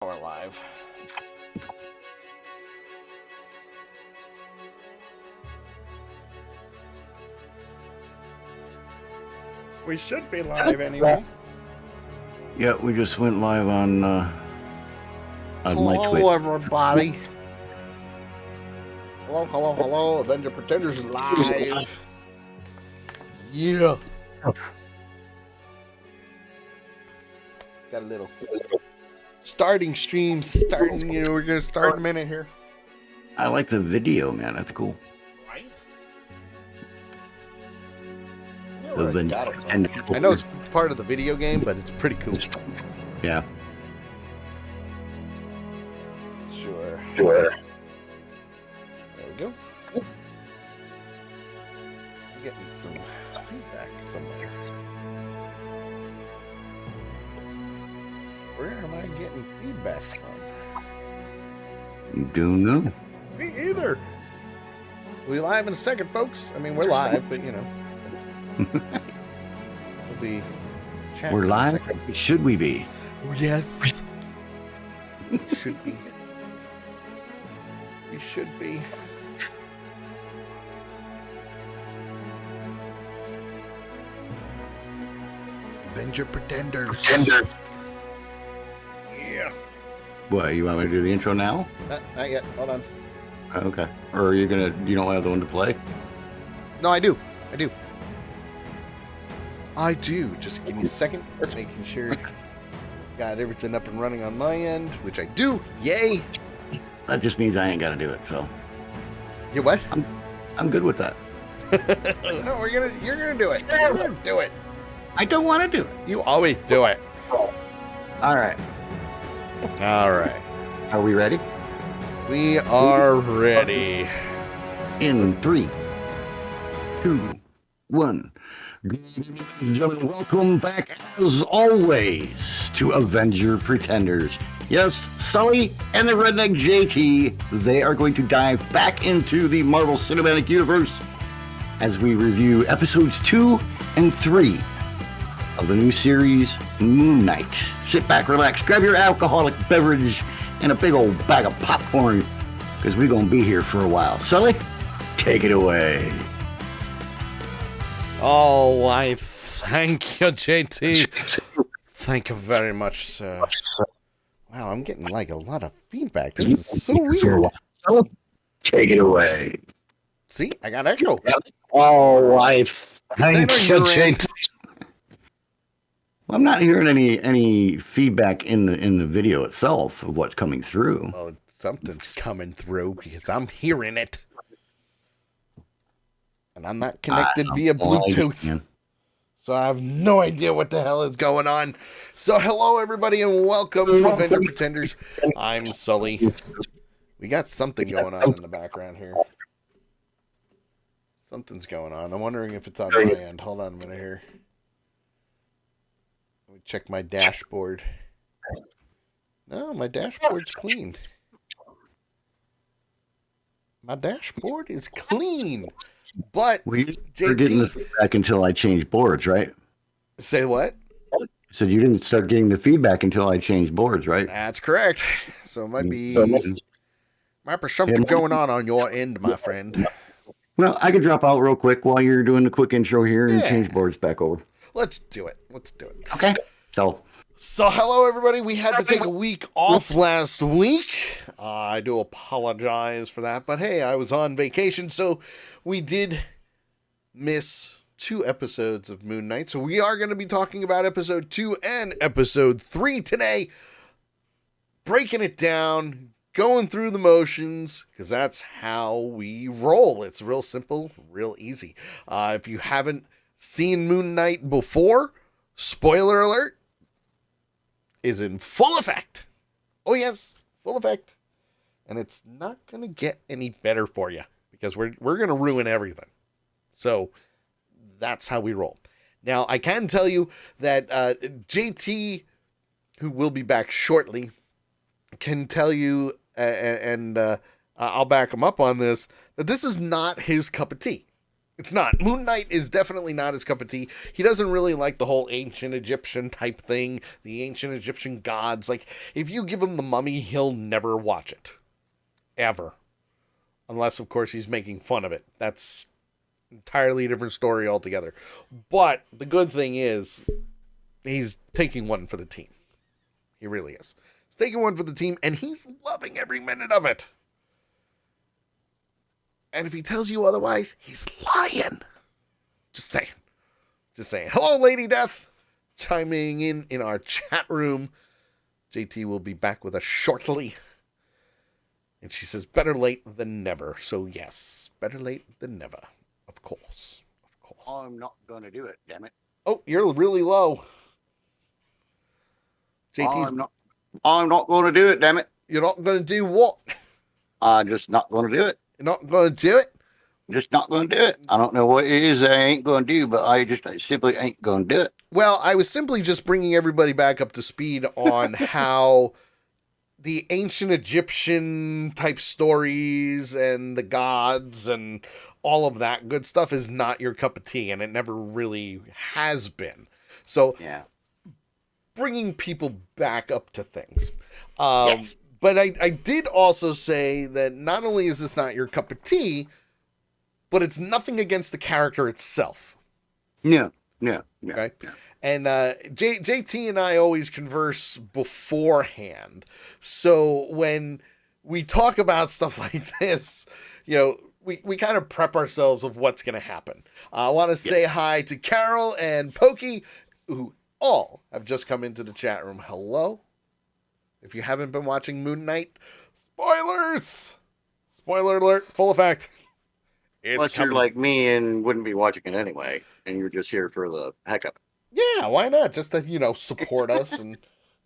We're live. We should be live anyway. Yeah, we just went live on my Twitch. Hello, everybody. Hello. Avenger Pretenders live. Yeah. Got a little starting stream starting. We're gonna start in a minute here. I like the video, man. That's cool. Right? I know it's part of the video game, but it's pretty cool. Yeah. Sure. Sure. There we go. Getting some feedback somewhere. Where am I getting feedback from? Don't know. Me either. We'll be live in a second, folks. I mean, we're live, but you know. We'll be chatting. We're live? Should we be? Yes. Should be. We should be. Avenger Pretenders. Yeah. What, you want me to do the intro now? Not yet. Hold on. Okay. Or are you you don't have the one to play? No, I do. Just give me a second. Making sure got everything up and running on my end, which I do. Yay. That just means I ain't got to do it, so. You what? I'm good with that. No, you're gonna do it. You're gonna do it. I don't want to do it. You always do it. All right. Are we ready? We are ready. In 3, 2, 1. Gentlemen, welcome back as always to Avenger Pretenders. Yes, Sully and the Redneck JT, they are going to dive back into the Marvel Cinematic Universe as we review episodes 2 and 3 of the new series Moon Knight. Sit back, relax, grab your alcoholic beverage and a big old bag of popcorn because we're going to be here for a while. Sully, take it away. Oh, I thank you, JT. Thank you very much, sir. Wow, I'm getting like a lot of feedback. This is so weird. Take it away. See, I got echo. Oh, I thank you, JT. Well, I'm not hearing any feedback in the video itself of what's coming through. Oh, something's coming through because I'm hearing it. And I'm not connected via Bluetooth. So I have no idea what the hell is going on. So hello, everybody, and welcome to Avenger Pretenders. I'm Sully. We got something going on in the background here. Something's going on. I'm wondering if it's on my end. Hold on a minute here. Let me check my dashboard. No, my dashboard's clean. My dashboard is clean. But well, you were getting the feedback until I changed boards, right? Say what? So you didn't start getting the feedback until I changed boards, right? That's correct. So it might be something going on your end, my friend. Well, I could drop out real quick while you're doing the quick intro here and change boards back over. Let's do it. Okay. So hello, everybody. We had to take a week off last week. I do apologize for that. But hey, I was on vacation, so we did miss 2 episodes of Moon Knight. So we are going to be talking about episode 2 and episode 3 today. Breaking it down, going through the motions, because that's how we roll. It's real simple, real easy. If you haven't seen Moon Knight before, spoiler alert, is in full effect. Oh yes, full effect. And it's not going to get any better for you because we're going to ruin everything. So that's how we roll. Now, I can tell you that JT, who will be back shortly, can tell you, and I'll back him up on this, that this is not his cup of tea. It's not. Moon Knight is definitely not his cup of tea. He doesn't really like the whole ancient Egyptian type thing, the ancient Egyptian gods. Like, if you give him The Mummy, he'll never watch it. Ever. Unless, of course, he's making fun of it. That's entirely a different story altogether. But the good thing is, he's taking one for the team. He really is. He's taking one for the team, and he's loving every minute of it. And if he tells you otherwise, he's lying. Just saying. Just saying. Hello, Lady Death. Chiming in our chat room. JT will be back with us shortly. And she says, better late than never. So, yes, better late than never. Of course. Of course. I'm not going to do it, damn it. Oh, you're really low. JT's... I'm not going to do it, damn it. You're not going to do what? I'm just not going to do it. You're not going to do it? Just not going to do it. I don't know what it is I ain't going to do, but I simply ain't going to do it. Well, I was simply just bringing everybody back up to speed on how the ancient Egyptian type stories and the gods and all of that good stuff is not your cup of tea, and it never really has been. So, yeah, bringing people back up to things. Yes. But I did also say that not only is this not your cup of tea, but it's nothing against the character itself. Yeah. Okay. Yeah. And JT and I always converse beforehand. So when we talk about stuff like this, we kind of prep ourselves of what's going to happen. I want to say hi to Carol and Pokey, who all have just come into the chat room. Hello. If you haven't been watching Moon Knight, spoilers! Spoiler alert, full effect. Unless you're like me and wouldn't be watching it anyway, and you're just here for the heck of it. Yeah, why not? Just to, support us and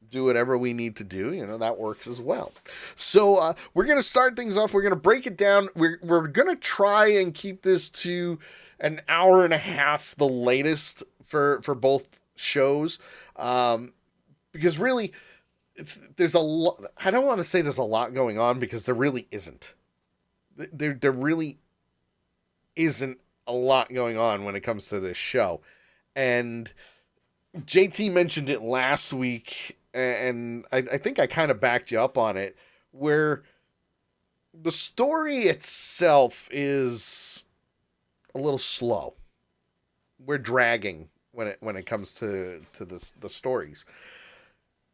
do whatever we need to do. That works as well. So we're going to start things off. We're going to break it down. We're going to try and keep this to an hour and a half, the latest, for both shows. Because really... there's a lot. I don't want to say there's a lot going on, because there really isn't. There really isn't a lot going on when it comes to this show. And JT mentioned it last week, and I think I kind of backed you up on it, where the story itself is a little slow. We're dragging when it comes to the stories.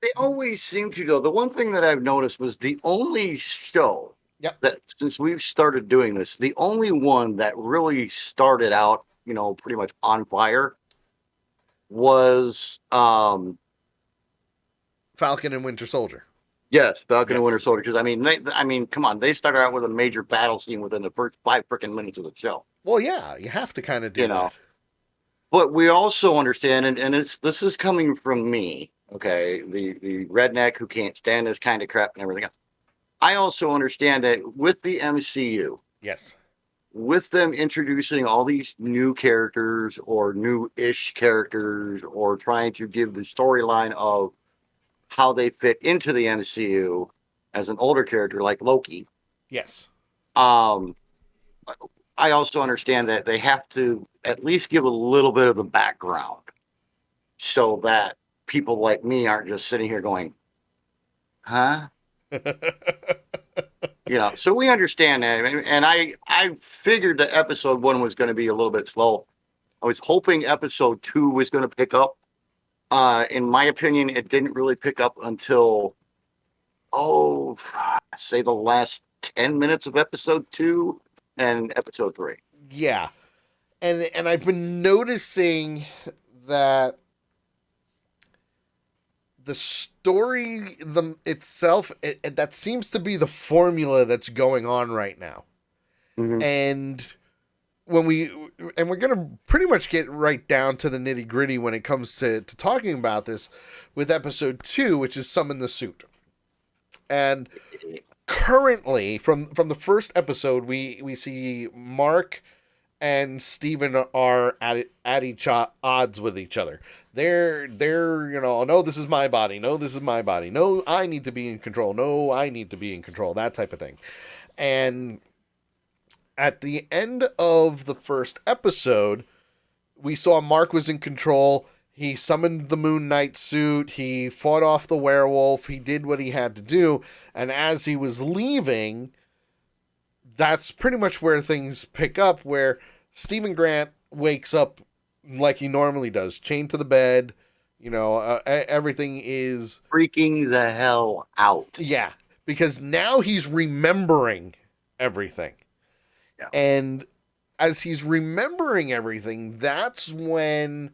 They always seem to go. The one thing that I've noticed was the only show that, since we've started doing this, the only one that really started out, pretty much on fire was Falcon and Winter Soldier. Yes, Falcon and Winter Soldier. Because come on, they started out with a major battle scene within the first 5 freaking minutes of the show. Well, yeah, you have to kind of do that. But we also understand, and this is coming from me. Okay, the redneck who can't stand this kind of crap and everything else. I also understand that with the MCU, yes, with them introducing all these new characters or new-ish characters, or trying to give the storyline of how they fit into the MCU as an older character like Loki. Yes. I also understand that they have to at least give a little bit of a background so that people like me aren't just sitting here going, huh? So we understand that. And I figured that episode 1 was going to be a little bit slow. I was hoping episode 2 was going to pick up. In my opinion, it didn't really pick up until, say the last 10 minutes of episode 2 and episode 3. Yeah. And I've been noticing that the story itself, that seems to be the formula that's going on right now. Mm-hmm. And we're going to pretty much get right down to the nitty gritty when it comes to talking about this with episode 2, which is Summon the Suit. And currently, from the first episode, we see Mark and Steven are at each odds with each other. They're no, this is my body. No, this is my body. No, I need to be in control. No, I need to be in control. That type of thing. And at the end of the first episode, we saw Mark was in control. He summoned the Moon Knight suit. He fought off the werewolf. He did what he had to do. And as he was leaving, that's pretty much where things pick up, where Stephen Grant wakes up like he normally does, chained to the bed. Everything is freaking the hell out. Yeah, because now he's remembering everything. Yeah. And as he's remembering everything, that's when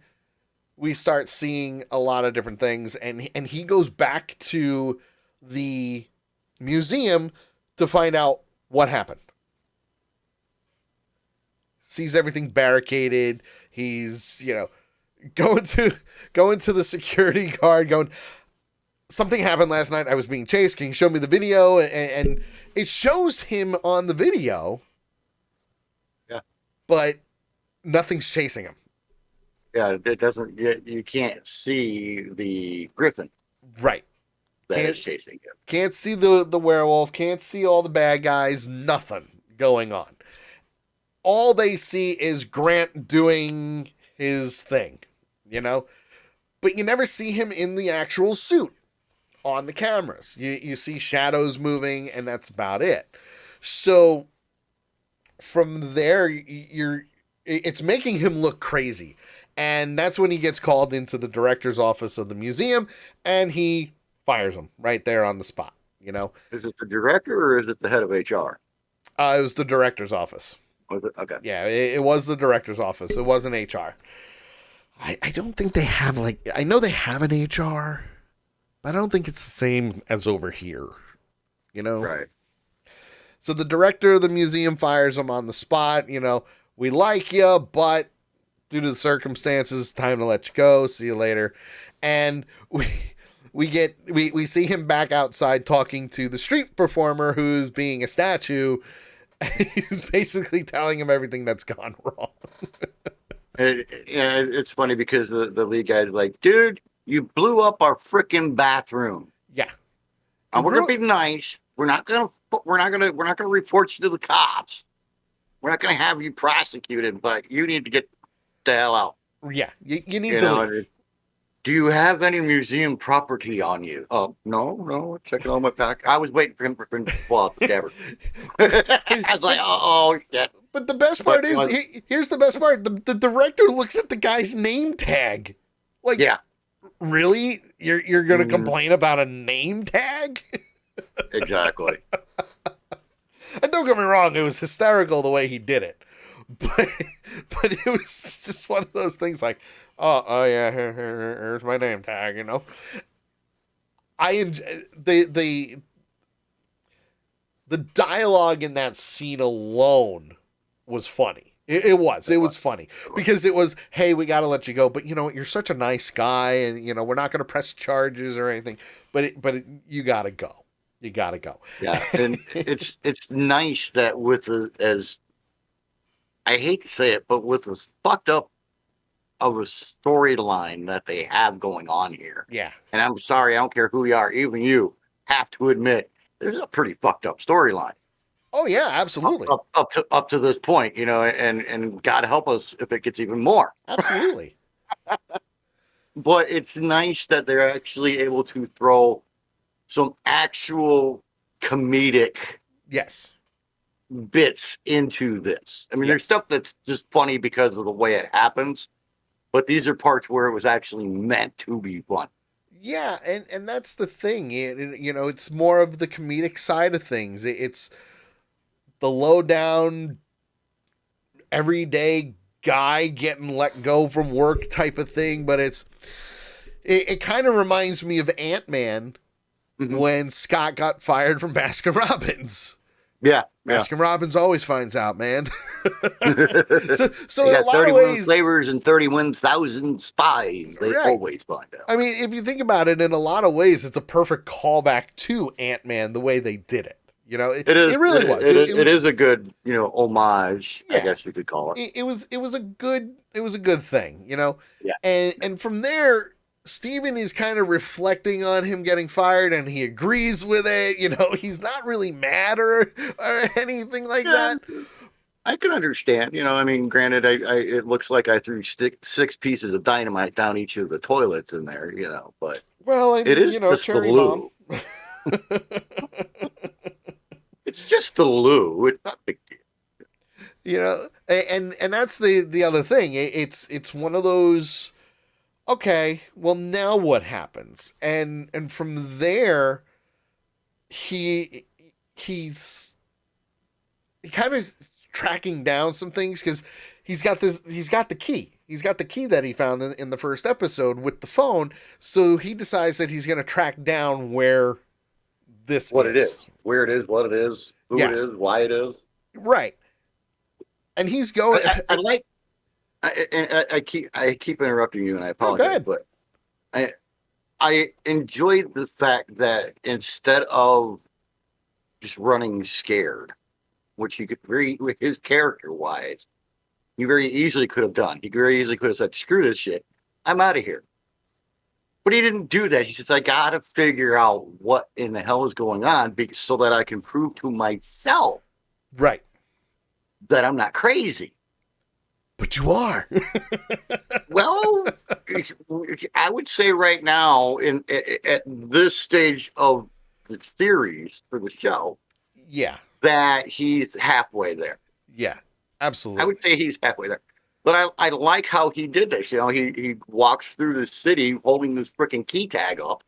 we start seeing a lot of different things. And he goes back to the museum to find out what happened. Sees everything barricaded. He's, going to the security guard going, something happened last night. I was being chased. Can you show me the video? And it shows him on the video. Yeah. But nothing's chasing him. Yeah, it doesn't. You can't see the griffin. Right. That is chasing him. Can't see the werewolf. Can't see all the bad guys. Nothing going on. All they see is Grant doing his thing, But you never see him in the actual suit on the cameras. You see shadows moving, and that's about it. So from there, it's making him look crazy. And that's when he gets called into the director's office of the museum, and he fires him right there on the spot, Is it the director or is it the head of HR? It was the director's office. Was it? Okay. Yeah, it was the director's office. It wasn't HR. I don't think they have, I know they have an HR, but I don't think it's the same as over here, Right. So the director of the museum fires him on the spot. We like you, but due to the circumstances, time to let you go. See you later. And we see him back outside talking to the street performer who's being a statue. He's basically telling him everything that's gone wrong. It's funny because the lead guy's like, dude, you blew up our freaking bathroom. Yeah. And we're gonna be nice. We're not gonna report you to the cops. We're not gonna have you prosecuted, but you need to get the hell out. Yeah, you need to leave. Do you have any museum property on you? No. Checking on my pack. I was waiting for him to pull out the scabbard. I was like, oh shit. But the best part is, here's the best part. The director looks at the guy's name tag. Like, yeah. Really? You're going to complain about a name tag? Exactly. And don't get me wrong, it was hysterical the way he did it. But it was just one of those things like, oh yeah, here's my name tag, the dialogue in that scene alone was funny. It was funny because it was, hey, we got to let you go, but you know what? You're such a nice guy, and we're not going to press charges or anything. But you got to go. You got to go. Yeah, and it's nice that as I hate to say it, but with as fucked up of a storyline that they have going on here. Yeah. And I'm sorry, I don't care who you are, even you have to admit there's a pretty fucked up storyline. Oh yeah, absolutely. Up to this point, and God help us if it gets even more. Absolutely. But it's nice that they're actually able to throw some actual comedic bits into this. I mean, there's stuff that's just funny because of the way it happens, but these are parts where it was actually meant to be fun. Yeah, and that's the thing. It's more of the comedic side of things. It's the low down, everyday guy getting let go from work type of thing, but it kind of reminds me of Ant-Man when Scott got fired from Baskin-Robbins. Yeah. Baskin-Robbins always finds out, man. so in a lot 31 of ways, flavors and 31,000 spies. They always find out. I mean, if you think about it, in a lot of ways, it's a perfect callback to Ant-Man, the way they did it. It really was. It is a good, homage, I guess you could call it. It was a good thing, Yeah. And from there, Steven is kind of reflecting on him getting fired, and he agrees with it. He's not really mad or anything like that. I can understand. I mean, granted, it looks like I threw 6 pieces of dynamite down each of the toilets in there, but Well, I it mean, is you know, just the cherry bomb. loo. It's just the loo. It's not big deal. You know, and that's the other thing. It's one of those. Okay, well now what happens? And from there, he he's kind of tracking down some things because he's got the key. He's got the key that he found in the first episode with the phone. So he decides that he's going to track down where this What it is. is, where it is, what it is, who it Yeah, is, why it is. right. And he's going. I like. I keep interrupting you, and I Oh, go apologize, ahead. but I I enjoyed the fact that instead of just running scared, which he could very, with his character wise, he very easily could have done. He very easily could have said, "Screw this shit, I'm out of here." But he didn't do that. He says, "I gotta figure out what in the hell is going on, so that I can prove to myself Right. that I'm not crazy." But you are. Well, I would say right now, at this stage of the series for the show, Yeah. that he's halfway there. Yeah. Absolutely. I would say he's halfway there. But I like how he did this. He walks through the city holding this freaking key tag up,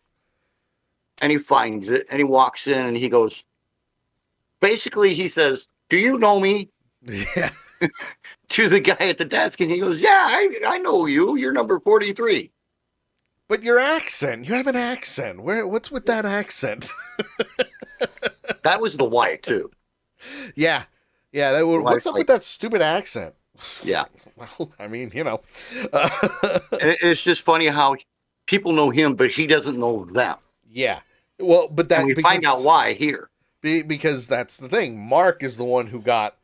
and he finds it, and he walks in, and he goes, basically, he says, "Do you know me?" Yeah. To the guy at the desk, and he goes, "Yeah, I know you. You're number 43. But your accent, you have an accent. What's with that accent? That was the wife, too. Yeah. Yeah, what's up with that stupid accent? Yeah. Well, I mean, you know. And it's just funny how people know him, but he doesn't know them. Yeah. Well, but that and we find out why here. Because that's the thing. Mark is the one who got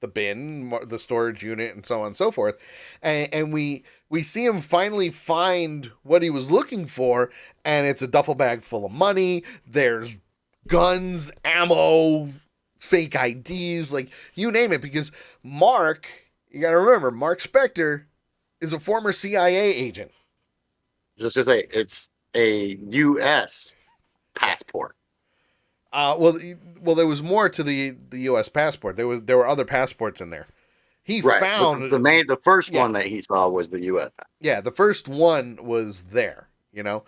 the bin, the storage unit, and so on and so forth. And we see him finally find what he was looking for, and it's a duffel bag full of money. There's guns, ammo, fake IDs, like you name it. Because Mark, you got to remember, Mark Spector is a former CIA agent. Just to say, it's a U.S. passport. Well, there was more to the U.S. passport. There were other passports in there. He found the first one that he saw was the U.S. Yeah, the first one was there, you know,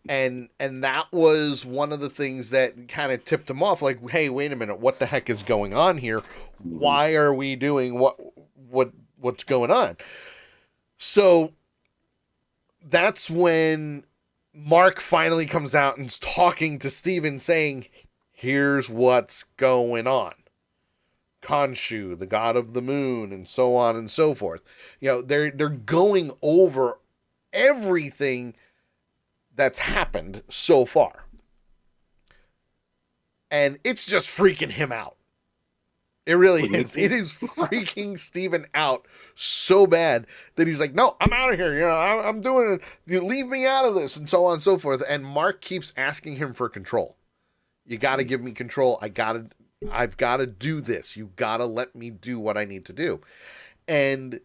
and that was one of the things that kind of tipped him off. Like, hey, wait a minute, what the heck is going on here? Why are we doing what's going on? So that's when Mark finally comes out and is talking to Steven, saying, here's what's going on. Khonshu, the god of the moon, and so on and so forth. You know, they're going over everything that's happened so far. And it's just freaking him out. It really is. It is freaking Steven out so bad that he's like, no, I'm out of here. You know, I'm doing it. You leave me out of this, and so on and so forth. And Mark keeps asking him for control. You got to give me control. I've got to do this. You got to let me do what I need to do. And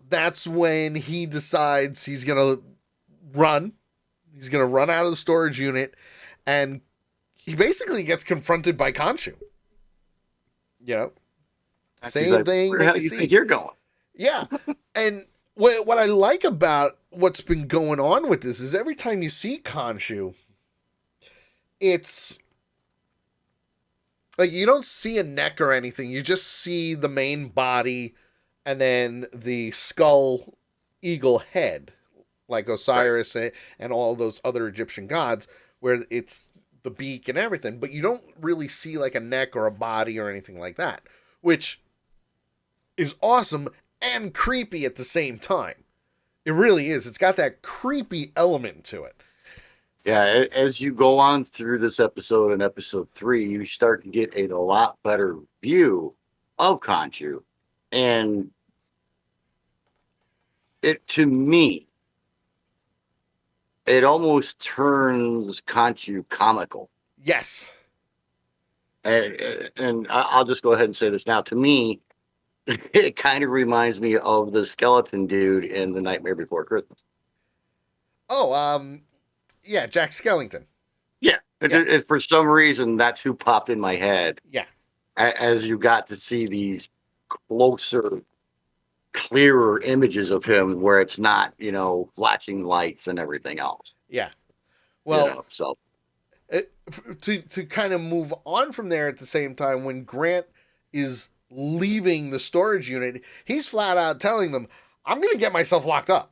that's when he decides he's going to run. He's going to run out of the storage unit, and he basically gets confronted by Khonshu. You know, same thing. Where the hell you think you're going? Yeah. And what I like about what's been going on with this is every time you see Khonshu, it's like you don't see a neck or anything. You just see the main body and then the skull eagle head, like Osiris and all those other Egyptian gods, where it's the beak and everything. But you don't really see like a neck or a body or anything like that, which is awesome and creepy at the same time. It really is. It's got that creepy element to it. Yeah, as you go on through this episode and episode 3, you start to get a lot better view of Khonshu. And to me, it almost turns Khonshu comical. Yes. And I'll just go ahead and say this now. To me, it kind of reminds me of the skeleton dude in The Nightmare Before Christmas. Oh, yeah, Jack Skellington. Yeah, Yeah, for some reason that's who popped in my head yeah, as you got to see these closer, clearer images of him, where it's not flashing lights and everything else. yeah. Well, So to kind of move on from there at the same time, when Grant is leaving the storage unit, he's flat out telling them, "I'm going to get myself locked up.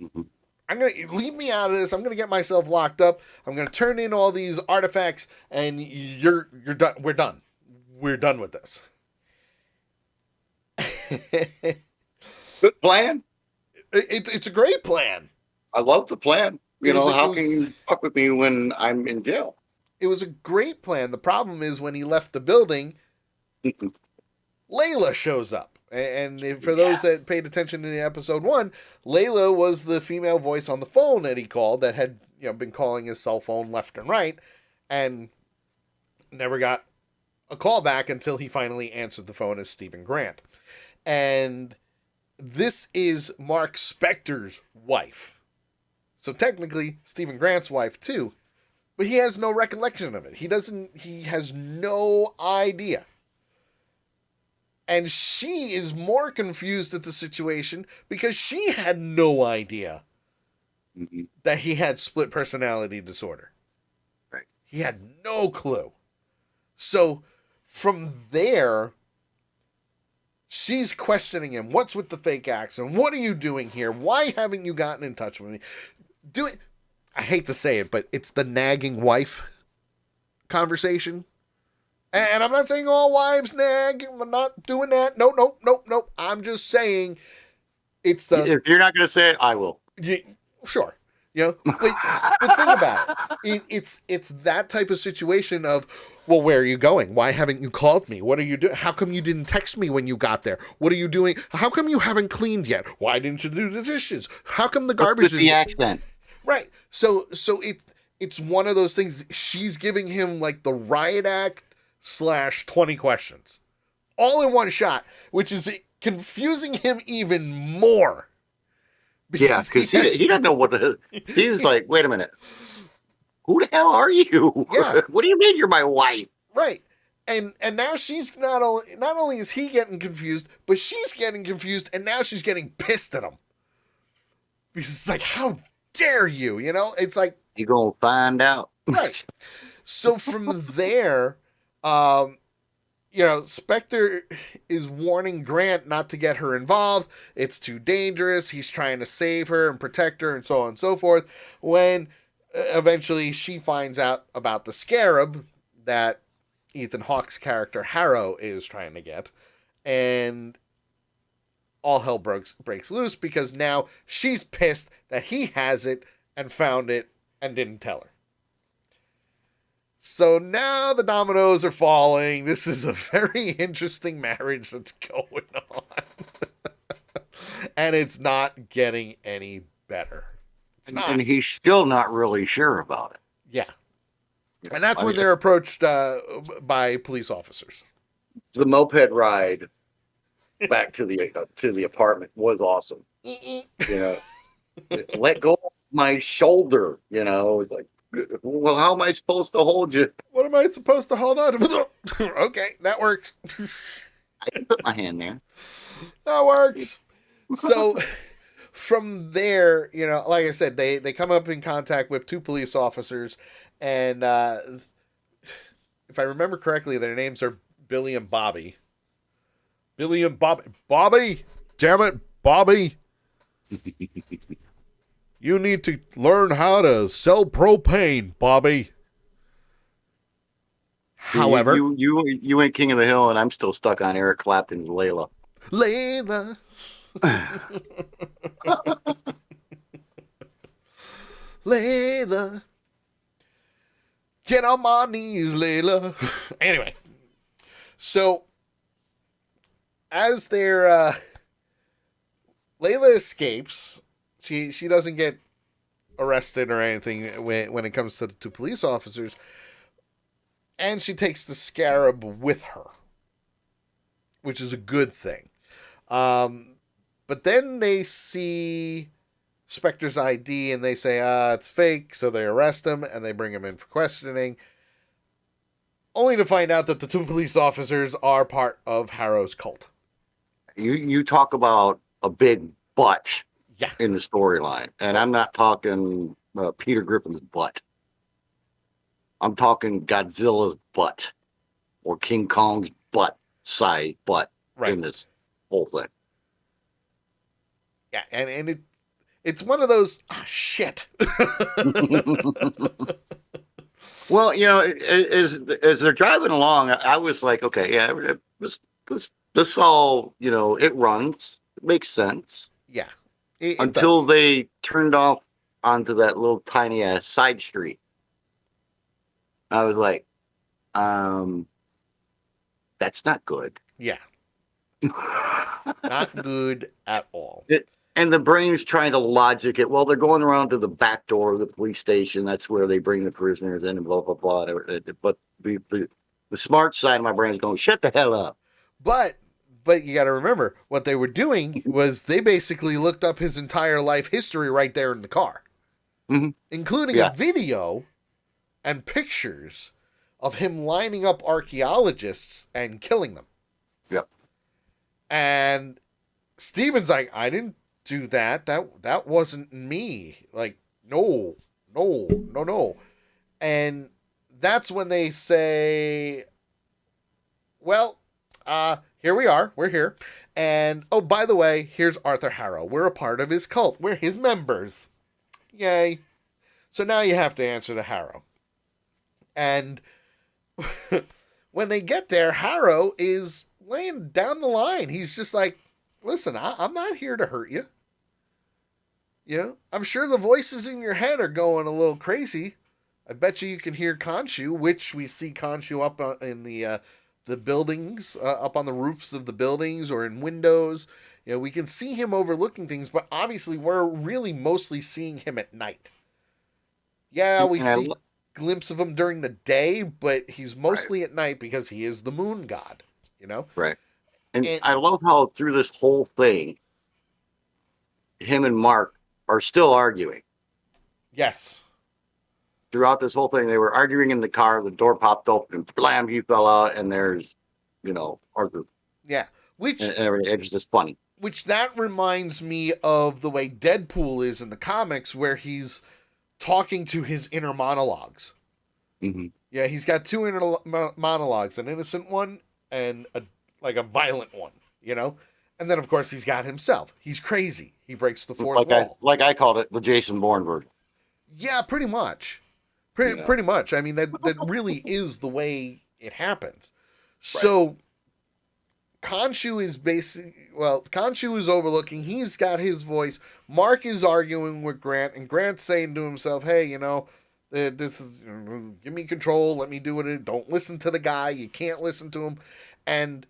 mhm. I'm going to leave me out of this. I'm going to get myself locked up. I'm going to turn in all these artifacts, and you're done. We're done. We're done with this." Good plan. It's a great plan. I love the plan. How It can was you fuck with me when I'm in jail? it was a great plan. The problem is when he left the building, Layla shows up. And for those that paid attention in episode 1, Layla was the female voice on the phone that he called that had been calling his cell phone left and right and never got a call back until he finally answered the phone as Stephen Grant. And this is Mark Spector's wife. So technically Stephen Grant's wife too, but he has no recollection of it. He has no idea. And she is more confused at the situation because she had no idea Mhm. that he had split personality disorder. Right. He had no clue. So from there, she's questioning him. What's with the fake accent? What are you doing here? Why haven't you gotten in touch with me? I hate to say it, but it's the nagging wife conversation. And I'm not saying all wives nag. I'm not doing that. No. I'm just saying it's the. If you're not going to say it, I will. Yeah, sure. But think about it. It's that type of situation of, well, where are you going? Why haven't you called me? What are you doing? How come you didn't text me when you got there? What are you doing? How come you haven't cleaned yet? Why didn't you do the dishes? How come the garbage With the accent. Right. So it's one of those things. She's giving him like the riot act / 20 questions all in one shot, which is confusing him even more. Yeah, because he doesn't know what the hell. He's like, wait a minute. Who the hell are you? Yeah. What do you mean you're my wife? Right. And now she's not only is he getting confused, but she's getting confused, and now she's getting pissed at him. Because it's like, how dare you? It's like, You're going to find out. right. So from there, Spector is warning Grant not to get her involved. It's too dangerous. He's trying to save her and protect her and so on and so forth. When eventually she finds out about the scarab that Ethan Hawke's character Harrow is trying to get. And all hell breaks loose because now she's pissed that he has it and found it and didn't tell her. So now the dominoes are falling. This is a very interesting marriage that's going on. And it's not getting any better. It's not. And he's still not really sure about it. Yeah. And that's when they're approached by police officers. The moped ride back to the apartment was awesome. Let go of my shoulder. It's like, well, how am I supposed to hold you? What am I supposed to hold on to? Okay, that works. I can put my hand there. That works. So from there, like I said, they come up in contact with 2 police officers, and if I remember correctly, their names are Billy and Bobby. Billy and Bobby. Bobby! Damn it, Bobby! You need to learn how to sell propane, Bobby. However, you ain't King of the Hill, and I'm still stuck on Eric Clapton's Layla. Layla. Layla. Get on my knees, Layla. Anyway, so as they're Layla escapes. She doesn't get arrested or anything when it comes to police officers. and she takes the scarab with her, which is a good thing. But then they see Spectre's ID and they say, it's fake, so they arrest him and they bring him in for questioning, only to find out that the two police officers are part of Harrow's cult. You talk about a big butt Yeah. in the storyline, and I'm not talking Peter Griffin's butt. I'm talking Godzilla's butt or King Kong's size butt Right. in this whole thing. Yeah, and it's one of those, shit. Well, as they're driving along, I was like, okay, yeah, this all, it runs. It makes sense. Yeah. Until they turned off onto that little tiny ass side street. I was like, that's not good. Yeah. Not good at all. And the brain's trying to logic it. Well, they're going around to the back door of the police station. That's where they bring the prisoners in and blah, blah, blah. But the smart side of my brain is going, shut the hell up. But you got to remember, what they were doing was they basically looked up his entire life history right there in the car, including a video and pictures of him lining up archaeologists and killing them. Yep. And Steven's like, I didn't do that. That wasn't me. Like, no. And that's when they say, well, here we are. We're here. And, oh, by the way, here's Arthur Harrow. We're a part of his cult. We're his members. Yay. So now you have to answer to Harrow. And when they get there, Harrow is laying down the line. He's just like, listen, I'm not here to hurt you. I'm sure the voices in your head are going a little crazy. I bet you can hear Khonshu, which we see Khonshu up in the buildings, up on the roofs of the buildings or in windows. We can see him overlooking things, but obviously we're really mostly seeing him at night. Yeah, we see a glimpse of him during the day, but he's mostly at night because he is the moon god, Right. And I love how through this whole thing, him and Mark are still arguing. Yes. Throughout this whole thing, they were arguing in the car. The door popped open, and blam, he fell out, and there's, Arthur. Yeah. And everything. It's just funny. Which that reminds me of the way Deadpool is in the comics, where he's talking to his inner monologues. Mm-hmm. Yeah, he's got two inner monologues, an innocent one and a violent one, And then, of course, he's got himself. He's crazy. He breaks the fourth wall. Like I called it, the Jason Bourne version. Yeah, pretty much. Pretty much. I mean, that really is the way it happens. Right. So, Khonshu is Khonshu is overlooking. He's got his voice. Mark is arguing with Grant, and Grant's saying to himself, hey, this is, give me control. Let me do it. Don't listen to the guy. You can't listen to him. And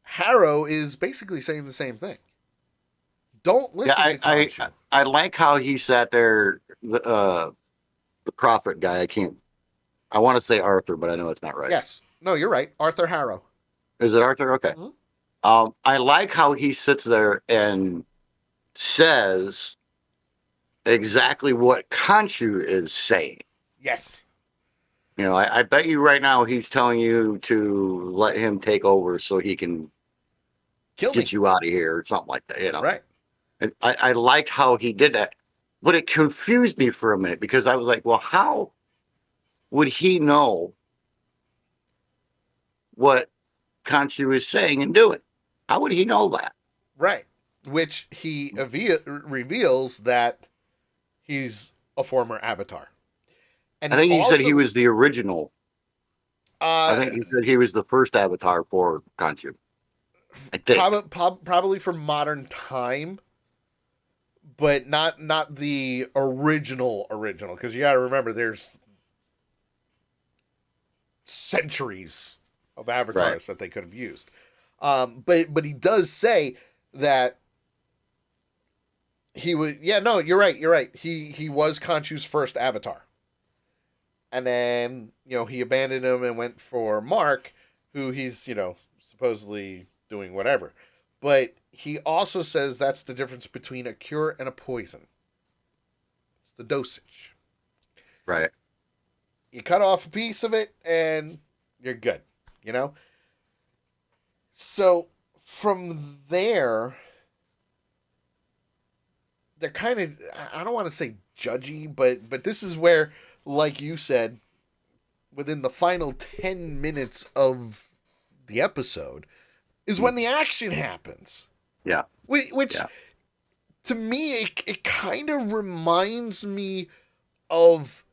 Harrow is basically saying the same thing. Don't listen to Khonshu. I like how he sat there, the prophet guy. I want to say Arthur, but I know it's not right. Yes. No, you're right. Arthur Harrow. Is it Arthur? Okay. Mm-hmm. I like how he sits there and says exactly what Khonshu is saying. Yes. I bet you right now he's telling you to let him take over so he can get you out of here or something like that. Right. And I liked how he did that, but it confused me for a minute because I was like, well, how would he know what Khonshu is saying and doing? How would he know that? Right. Which he reveals that he's a former Avatar. And I think he said he was the original. I think he said he was the first Avatar for Khonshu. I think. Probably from modern time, but not the original, because you got to remember there's centuries of avatars that they could have used. But he does say that he would. Yeah, no, you're right. He was Khonshu's first avatar, and then he abandoned him and went for Mark, who he's supposedly doing whatever. But he also says that's the difference between a cure and a poison. It's the dosage. Right. You cut off a piece of it and you're good, you know? So from there, they're kind of, I don't want to say judgy, but this is where, like you said, within the final 10 minutes of the episode is when the action happens. Yeah. Which to me, it kind of reminds me of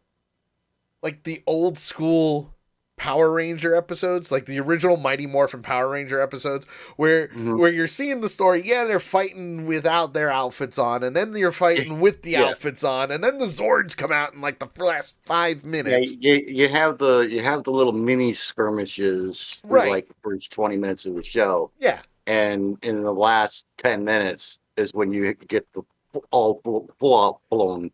like the old school Power Ranger episodes, like the original Mighty Morphin Power Ranger episodes, where you're seeing the story. Yeah, they're fighting without their outfits on, and then you're fighting with the outfits on, and then the Zords come out in like the last 5 minutes. Yeah, you have the little mini skirmishes, right? Like the first 20 minutes of the show. Yeah, and in the last 10 minutes is when you get the full out blown.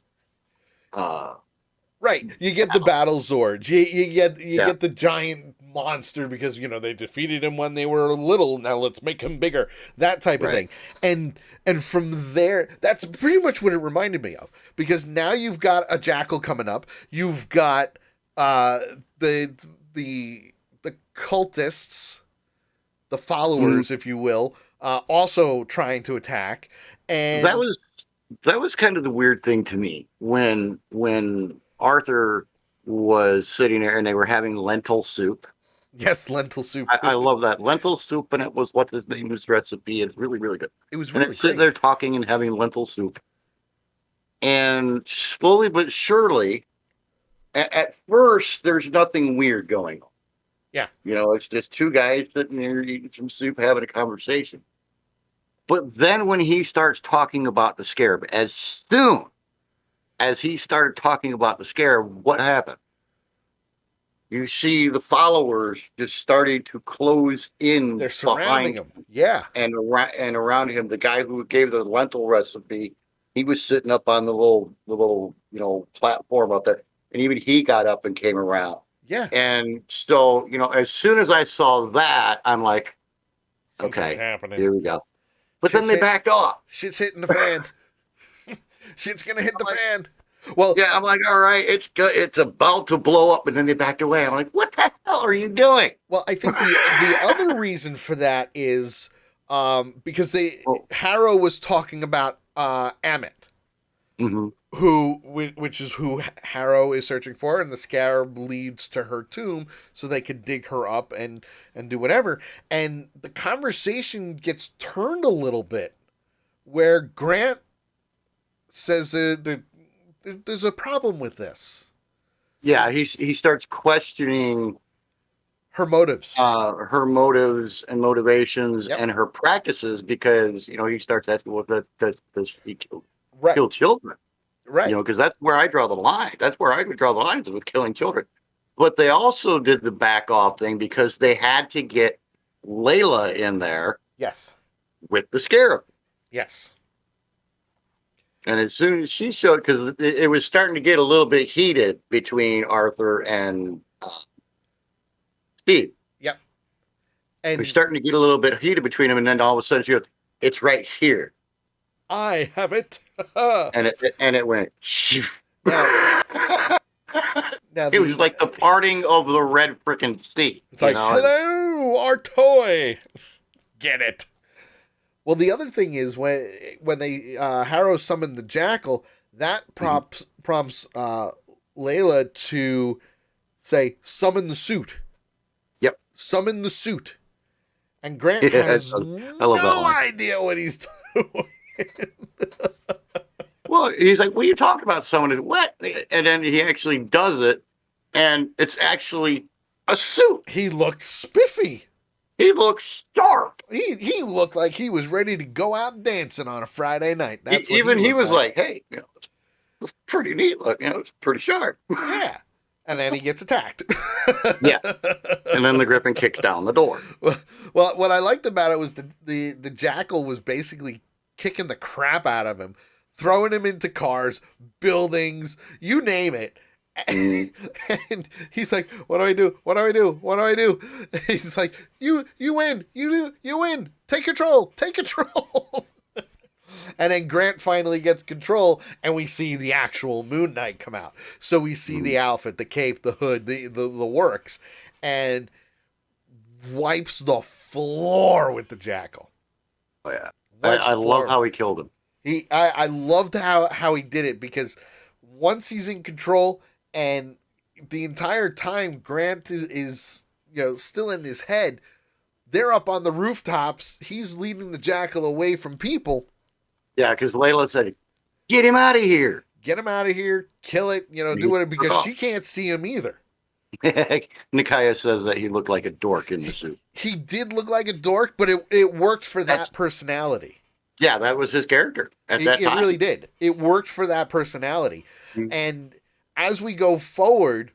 Right, you get the battle Zords. You get the giant monster because they defeated him when they were little. Now let's make him bigger. That type of thing. And from there, that's pretty much what it reminded me of. Because now you've got a Jackal coming up. You've got the cultists, the followers, if you will, also trying to attack. And that was kind of the weird thing to me when Arthur was sitting there and they were having lentil soup. Yes, lentil soup. I love that lentil soup, and it was what his name was recipe. It's really, really good. It was really and it's sitting there talking and having lentil soup, and slowly but surely, at first there's nothing weird going on. Yeah, it's just two guys sitting there eating some soup, having a conversation. But then when he starts talking about the scarab, as soon as he started talking about the scarab, what happened? You see the followers just starting to close in. They're surrounding him. Yeah. And around him, the guy who gave the lentil recipe, he was sitting up on the little platform up there. And even he got up and came around. Yeah. And so, as soon as I saw that, I'm like, okay, here we go. But then they backed off. Shit's hitting the fan. Shit's gonna hit the fan. Well, yeah, I'm like, all right, it's about to blow up, and then they backed away. I'm like, what the hell are you doing? Well, I think the other reason for that is because Harrow was talking about Amit, which is who Harrow is searching for, and the scarab leads to her tomb, so they could dig her up and do whatever. And the conversation gets turned a little bit, where Grant says that there's a problem with this. Yeah, he starts questioning her motives, and motivations, and her practices, because he starts asking, "Well, does she kill children?" Right. Because that's where I draw the line. That's where I would draw the lines with killing children. But they also did the back off thing because they had to get Layla in there. Yes. With the scarab. Yes. And as soon as she showed, because it was starting to get a little bit heated between Arthur and Steve. Yep. And we're starting to get a little bit heated between them, and then all of a sudden she goes, "It's right here. I have it." and it went. Now, it was like the parting of the Red frickin' Sea. It's like, hello, our toy. Get it. Well, the other thing is when they Harrow summoned the Jackal, that prompts Layla to say, "Summon the suit." Yep. Summon the suit. And Grant has no idea what he's doing. Well, he's like, "What are you talking about? Summoning what?" And then he actually does it, and it's actually a suit. He looked spiffy. He looks sharp. He looked like he was ready to go out dancing on a Friday night. That's what he was like, "Hey, it's pretty neat. Look, it's pretty sharp." Yeah. And then he gets attacked. Yeah. And then the Griffin kicks down the door. Well, what I liked about it was the Jackal was basically kicking the crap out of him, throwing him into cars, buildings, you name it. Mm. And he's like, "What do I do? What do I do? What do I do?" And he's like, "You win. You win. Take control. Take control." And then Grant finally gets control, and we see the actual Moon Knight come out. So we see the outfit, the cape, the hood, the works, and wipes the floor with the Jackal. Oh, yeah. Wipes I the floor. love how he killed him. I loved how he did it, because once he's in control, and the entire time Grant is still in his head, they're up on the rooftops. He's leading the Jackal away from people. Yeah, because Layla said, "Get him out of here. Get him out of here. Kill it. Do it," because she can't see him either. Nakia says that he looked like a dork in the suit. He did look like a dork, but it worked for that personality. Yeah, that was his character at that time. It really did. It worked for that personality. Mm-hmm. And as we go forward,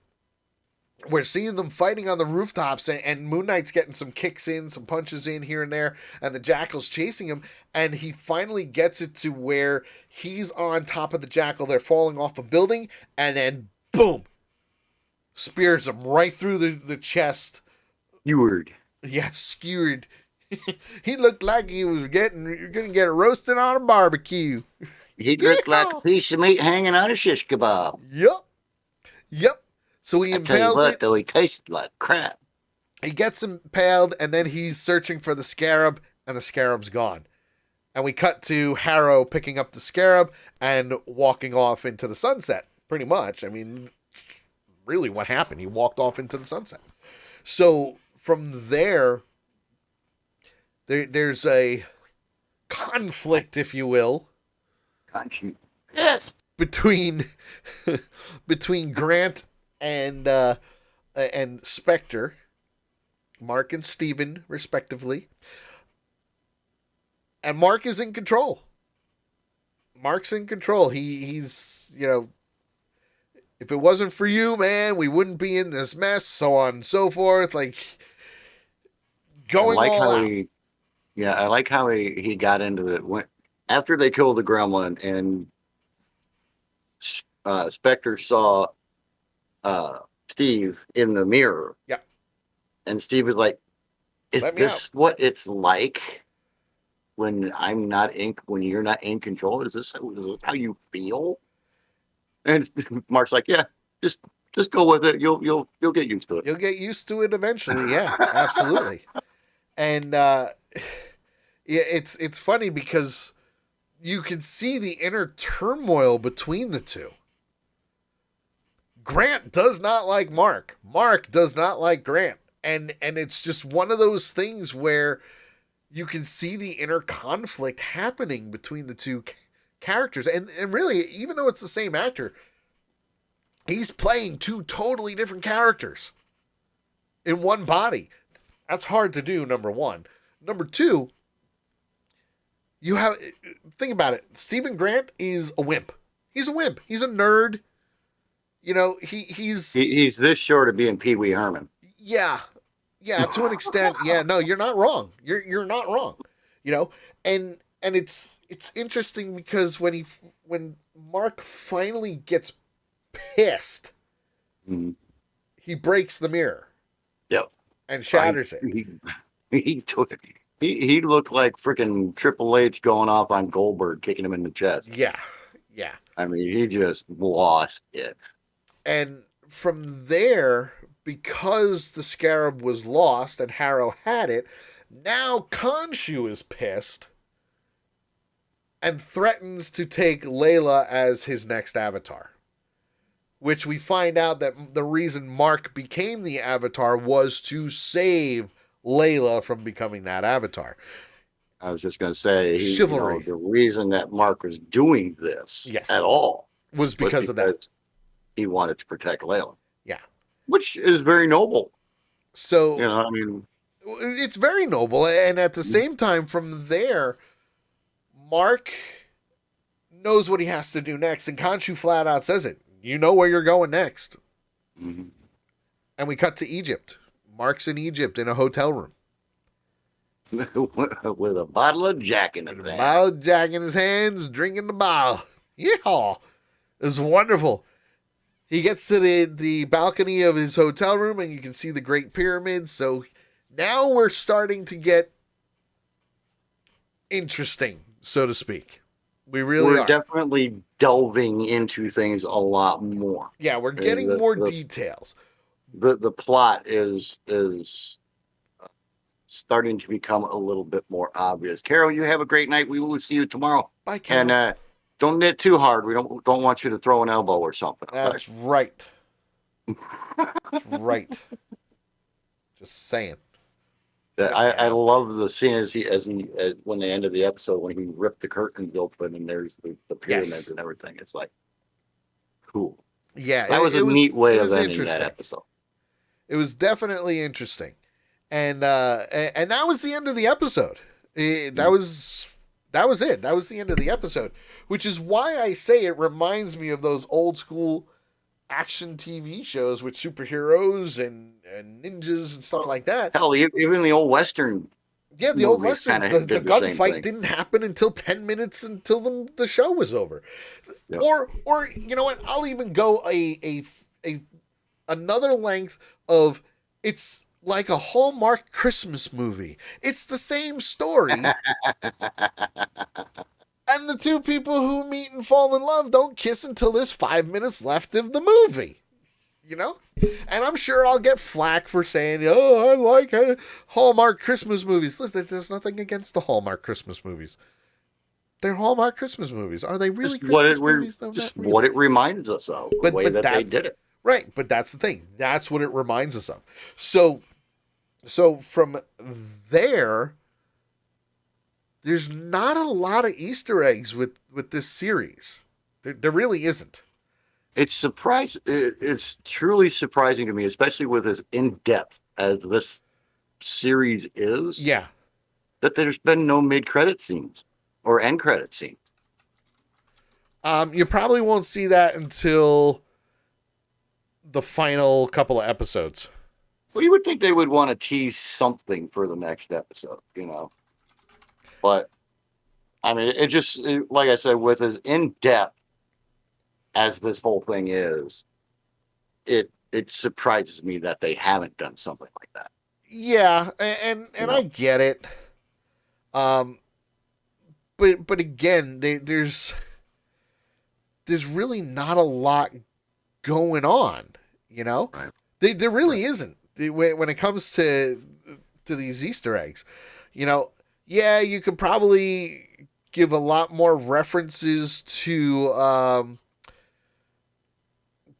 we're seeing them fighting on the rooftops, and Moon Knight's getting some kicks in, some punches in here and there, and the Jackal's chasing him, and he finally gets it to where he's on top of the Jackal. They're falling off a building, and then boom, spears him right through the chest. Skewered. Yeah, skewered. He looked like he was gonna get roasted on a barbecue. He looked like a piece of meat hanging on a shish kebab. Yep. So he impales tell you what, it. Though he tasted like crap. He gets impaled, and then he's searching for the Scarab, and the Scarab's gone. And we cut to Harrow picking up the Scarab and walking off into the sunset, pretty much. I mean, really what happened? He walked off into the sunset. So from there's a conflict, if you will. Yes. Between Grant and Spectre, Mark and Steven, respectively. And Mark is in control. Mark's in control. He's if it wasn't for you, man, we wouldn't be in this mess, so on and so forth. Like, going all out. I like how he got into it. After they killed the gremlin, and Spectre saw Steve in the mirror. Yeah. And Steve was like, "Is this what it's like when when you're not in control? Is this how you feel?" And Mark's like, "Yeah, just go with it. You'll get used to it. You'll get used to it eventually." Yeah, absolutely. And it's funny because you can see the inner turmoil between the two. Grant does not like Mark. Mark does not like Grant. And it's just one of those things where you can see the inner conflict happening between the two characters. And really, even though it's the same actor, he's playing two totally different characters in one body. That's hard to do, number one. Number two, think about it. Stephen Grant is a wimp. He's a wimp. He's a nerd. He's this short of being Pee Wee Herman. Yeah, to an extent. Yeah, no, you're not wrong. You're not wrong. And it's interesting because when Mark finally gets pissed, mm-hmm. he breaks the mirror. Yep. And shatters it. He looked like freaking Triple H going off on Goldberg, kicking him in the chest. Yeah. I mean, he just lost it. And from there, because the Scarab was lost and Harrow had it, now Khonshu is pissed and threatens to take Layla as his next avatar. Which we find out that the reason Mark became the avatar was to save Layla from becoming that avatar. I was just going to say, chivalry. The reason that Mark was doing this at all was because of that. He wanted to protect Layla. Yeah. Which is very noble. So, it's very noble. And at the same time, from there, Mark knows what he has to do next. And Khonshu flat out says it. You know where you're going next. Mm-hmm. And we cut to Egypt. Mark's in Egypt in a hotel room. With a bottle of Jack in his hand. A bottle of Jack in his hands, drinking the bottle. Yeehaw. It was wonderful. he gets to the balcony of his hotel room, and you can see the Great Pyramids. So now we're starting to get interesting, so to speak. We really We're are. definitely delving into things a lot more. Yeah, we're And getting more details. the plot is starting to become a little bit more obvious. Carol, you have a great night. We will see you tomorrow. Bye, Carol. And don't knit too hard. We don't want you to throw an elbow or something. That's right. That's right. Just saying. I love the scene as when they ended the episode when he ripped the curtains open and there's the pyramids and everything. It's like cool. Yeah, That was a neat way of ending interesting. that episode. It was definitely interesting, and that was the end of the episode. That was it. That was the end of the episode, which is why I say it reminds me of those old school action TV shows with superheroes and ninjas and stuff like that. Hell, even the old Western. Yeah, the old Western, the gunfight thing. didn't happen until 10 minutes until the show was over. Yep. Or you know what? I'll even go a another length of it's like a Hallmark Christmas movie. It's the same story. And the two people who meet and fall in love don't kiss until there's 5 minutes left of the movie. You know? And I'm sure I'll get flack for saying, oh, I like Hallmark Christmas movies. Listen, there's nothing against the Hallmark Christmas movies. They're Hallmark Christmas movies. Are they really Christmas movies, though? Just what it reminds us of, the way that they did it. Right, but that's the thing. That's what it reminds us of. So from there's not a lot of Easter eggs with this series. There really isn't. It's truly surprising to me, especially with as in depth as this series is. Yeah, that there's been no mid-credit scenes or end-credit scenes. You probably won't see that until the final couple of episodes. Well, you would think they would want to tease something for the next episode, you know. But I mean, like I said, with as in depth as this whole thing is, it surprises me that they haven't done something like that. Yeah, and I get it. But again, there's really not a lot going on, you know. Right. There really isn't when it comes to these Easter eggs, you know. Yeah, you could probably give a lot more references to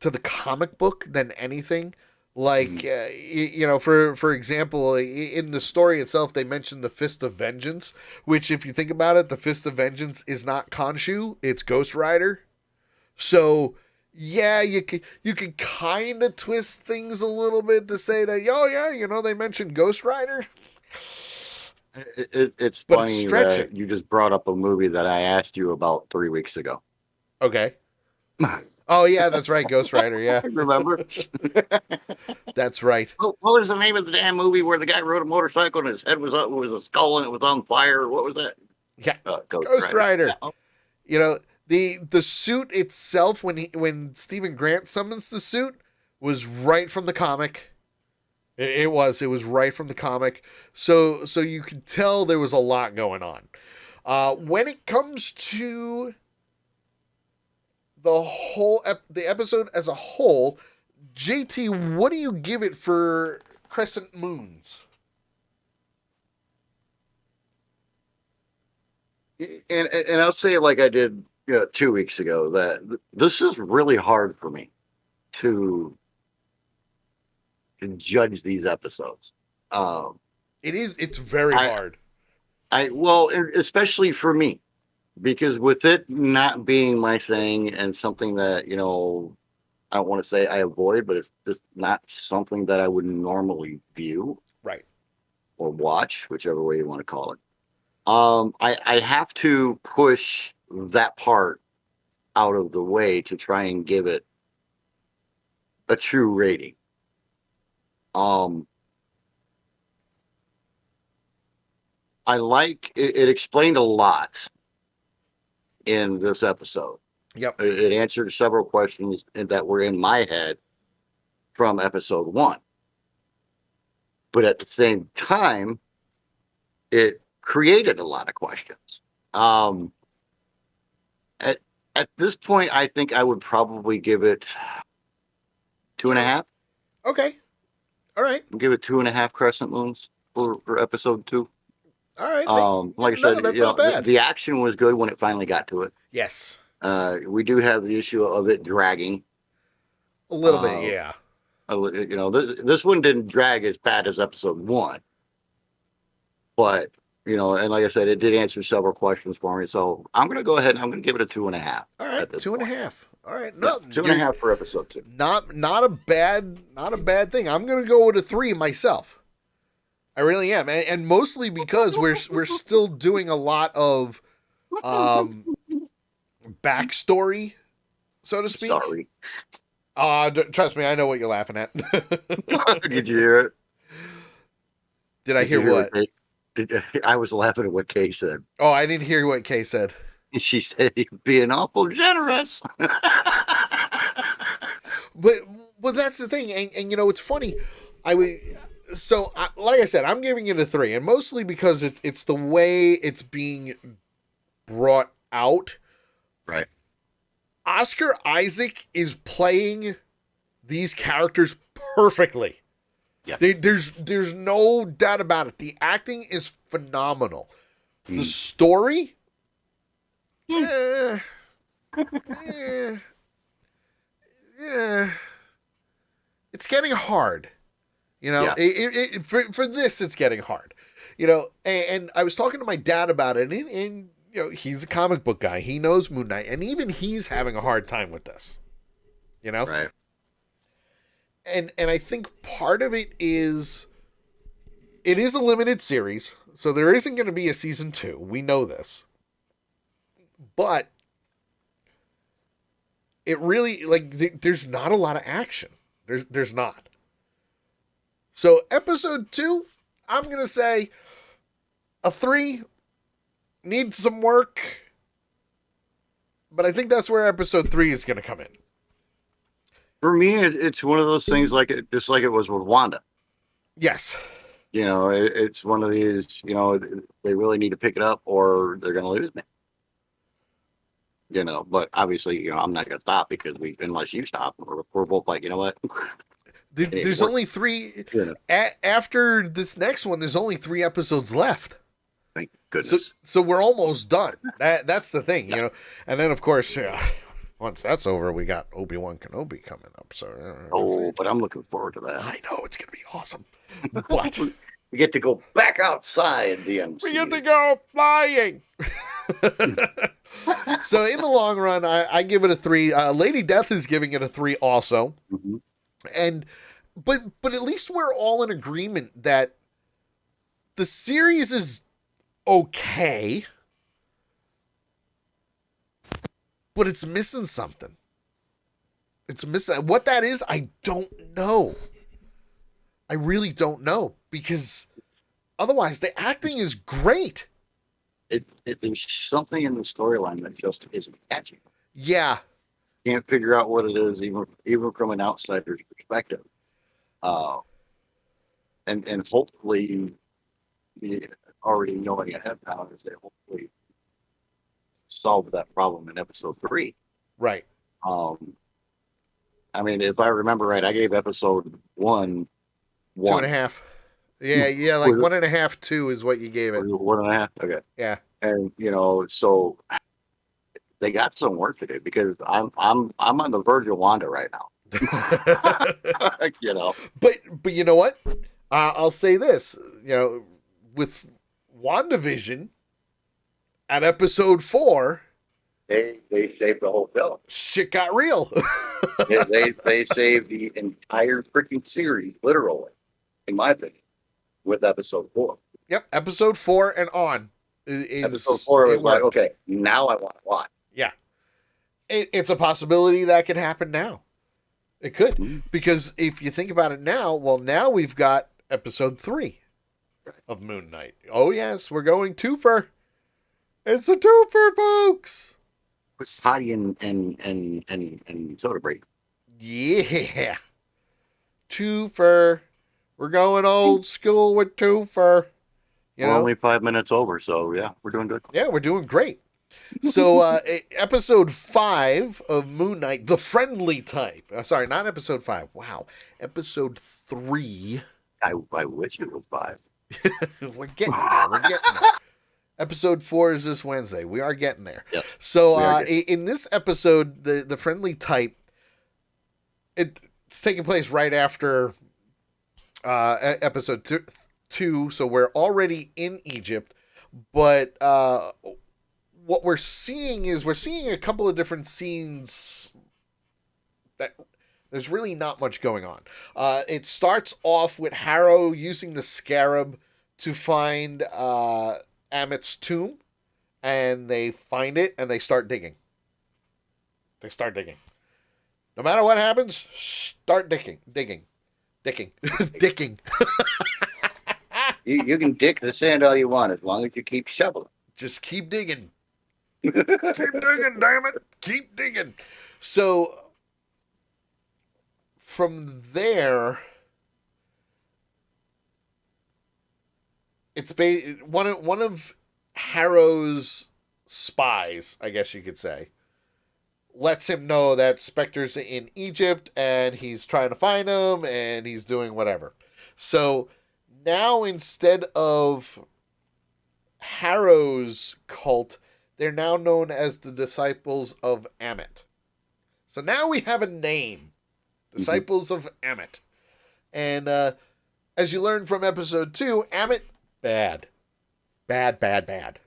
the comic book than anything. Like, you know, for example, in the story itself, they mentioned the Fist of Vengeance, which, if you think about it, the Fist of Vengeance is not Khonshu, it's Ghost Rider. So, yeah, you could kind of twist things a little bit to say that, oh, yeah, you know, they mentioned Ghost Rider. It's funny that you just brought up a movie that I asked you about 3 weeks ago. Okay. Oh, yeah, that's right. Ghost Rider, yeah. Remember? That's right. What was the name of the damn movie where the guy rode a motorcycle and his head was up, was a skull and it was on fire? What was that? Yeah, Ghost Rider. Yeah. You know, the suit itself, when Stephen Grant summons the suit, was right from the comic. It was right from the comic. So you could tell there was a lot going on. When it comes to the episode as a whole, JT, what do you give it for Crescent Moons? And I'll say it like I did 2 weeks ago, that this is really hard for me to judge these episodes. It's very hard. Well, especially for me, because with it not being my thing and something that, you know, I don't want to say I avoid, but it's just not something that I would normally view. Right. Or watch, whichever way you want to call it. I have to push that part out of the way to try and give it a true rating. I like it explained a lot in this episode. Yep. It answered several questions that were in my head from episode 1. But at the same time, it created a lot of questions. Um, at at this point, I think I would probably give it 2.5. Okay. All right. Give it 2.5 crescent moons for episode 2. All right. Like I No, said, that's not bad. the action was good when it finally got to it. Yes. We do have the issue of it dragging. A little bit, yeah. This one didn't drag as bad as episode 1, but and like I said, it did answer several questions for me. So I'm going to go ahead and I'm going to give it a 2.5. All right, 2.5. All right, no, 2.5 for episode 2. Not a bad thing. I'm going to go with a 3 myself. I really am, and mostly because we're still doing a lot of backstory, so to speak. Sorry. Trust me, I know what you're laughing at. Did you hear it? Did I hear what? I was laughing at what Kay said. Oh, I didn't hear what Kay said. She said he's being awful generous. But that's the thing, and it's funny. Like I said, I'm giving it a 3, and mostly because it's the way it's being brought out. Right. Oscar Isaac is playing these characters perfectly. Yeah. There's no doubt about it. The acting is phenomenal. The story, yeah. It's getting hard. Yeah. For this, it's getting hard. And I was talking to my dad about it, and he's a comic book guy. He knows Moon Knight, and even he's having a hard time with this. Right. And I think part of it is a limited series, so there isn't going to be a season 2. We know this. But it really, there's not a lot of action. There's not. So episode 2, I'm going to say a 3. Needs some work. But I think that's where episode 3 is going to come in. For me, it's one of those things just like it was with Wanda. Yes. It's one of these, they really need to pick it up or they're going to lose me. But obviously, I'm not going to stop because unless you stop, we're both like, you know what? There's only 3. After this next one, there's only 3 episodes left. Thank goodness. So we're almost done. That's the thing, And then, of course, once that's over, we got Obi-Wan Kenobi coming up. So but I'm looking forward to that. I know it's going to be awesome. But we get to go back outside the MCU. We get to go flying. So in the long run, I give it a 3. Lady Death is giving it a 3 also. Mm-hmm. But at least we're all in agreement that the series is okay, but it's missing something. It's missing what that is. I don't know. I really don't know, because otherwise the acting is great. There's something in the storyline that just isn't catchy. Yeah. Can't figure out what it is, even from an outsider's perspective. And hopefully, already knowing ahead now is they hopefully solve that problem in episode 3. Right. I mean, if I remember right, I gave episode 1 2.5. Yeah, like 1.5, 2 is what you gave it. 1.5. Okay. Yeah. And so they got some work to do, because I'm on the verge of Wanda right now. But you know what? I'll say this. With WandaVision at episode 4, they saved the whole film. Shit got real. they saved the entire freaking series, literally, in my opinion, with episode 4. Yep, episode 4 and on. Episode 4 was like, okay, now I want to watch. Yeah. It's a possibility that could happen now. It could. Because if you think about it now, now we've got episode 3 of Moon Knight. Oh, yes, we're going twofer. It's a twofer, folks. With Toddy and Soda Break. Yeah. Twofer. We're going old school with twofer. You We're know? only 5 minutes over, so yeah, we're doing good. Yeah, we're doing great. So, episode 5 of Moon Knight, the friendly type. Sorry, not episode 5. Wow. Episode 3. I wish it was 5. We're getting there. We're getting there. Episode 4 is this Wednesday. We are getting there. Yes. So, We are getting in this episode, the friendly type, it's taking place right after episode 2. So, we're already in Egypt. But what we're seeing a couple of different scenes that there's really not much going on. It starts off with Harrow using the scarab to find Amit's tomb, and they find it and they start digging. No matter what happens, start digging. Dicking. You can dick the sand all you want as long as you keep shoveling. Just keep digging. Keep digging, damn it. Keep digging. So, from there, it's one of Harrow's spies, I guess you could say, lets him know that Spectre's in Egypt and he's trying to find him and he's doing whatever. So now instead of Harrow's cult, they're now known as the Disciples of Amit. So now we have a name. Disciples of Amit. And as you learned from episode 2, Amit, bad. Bad.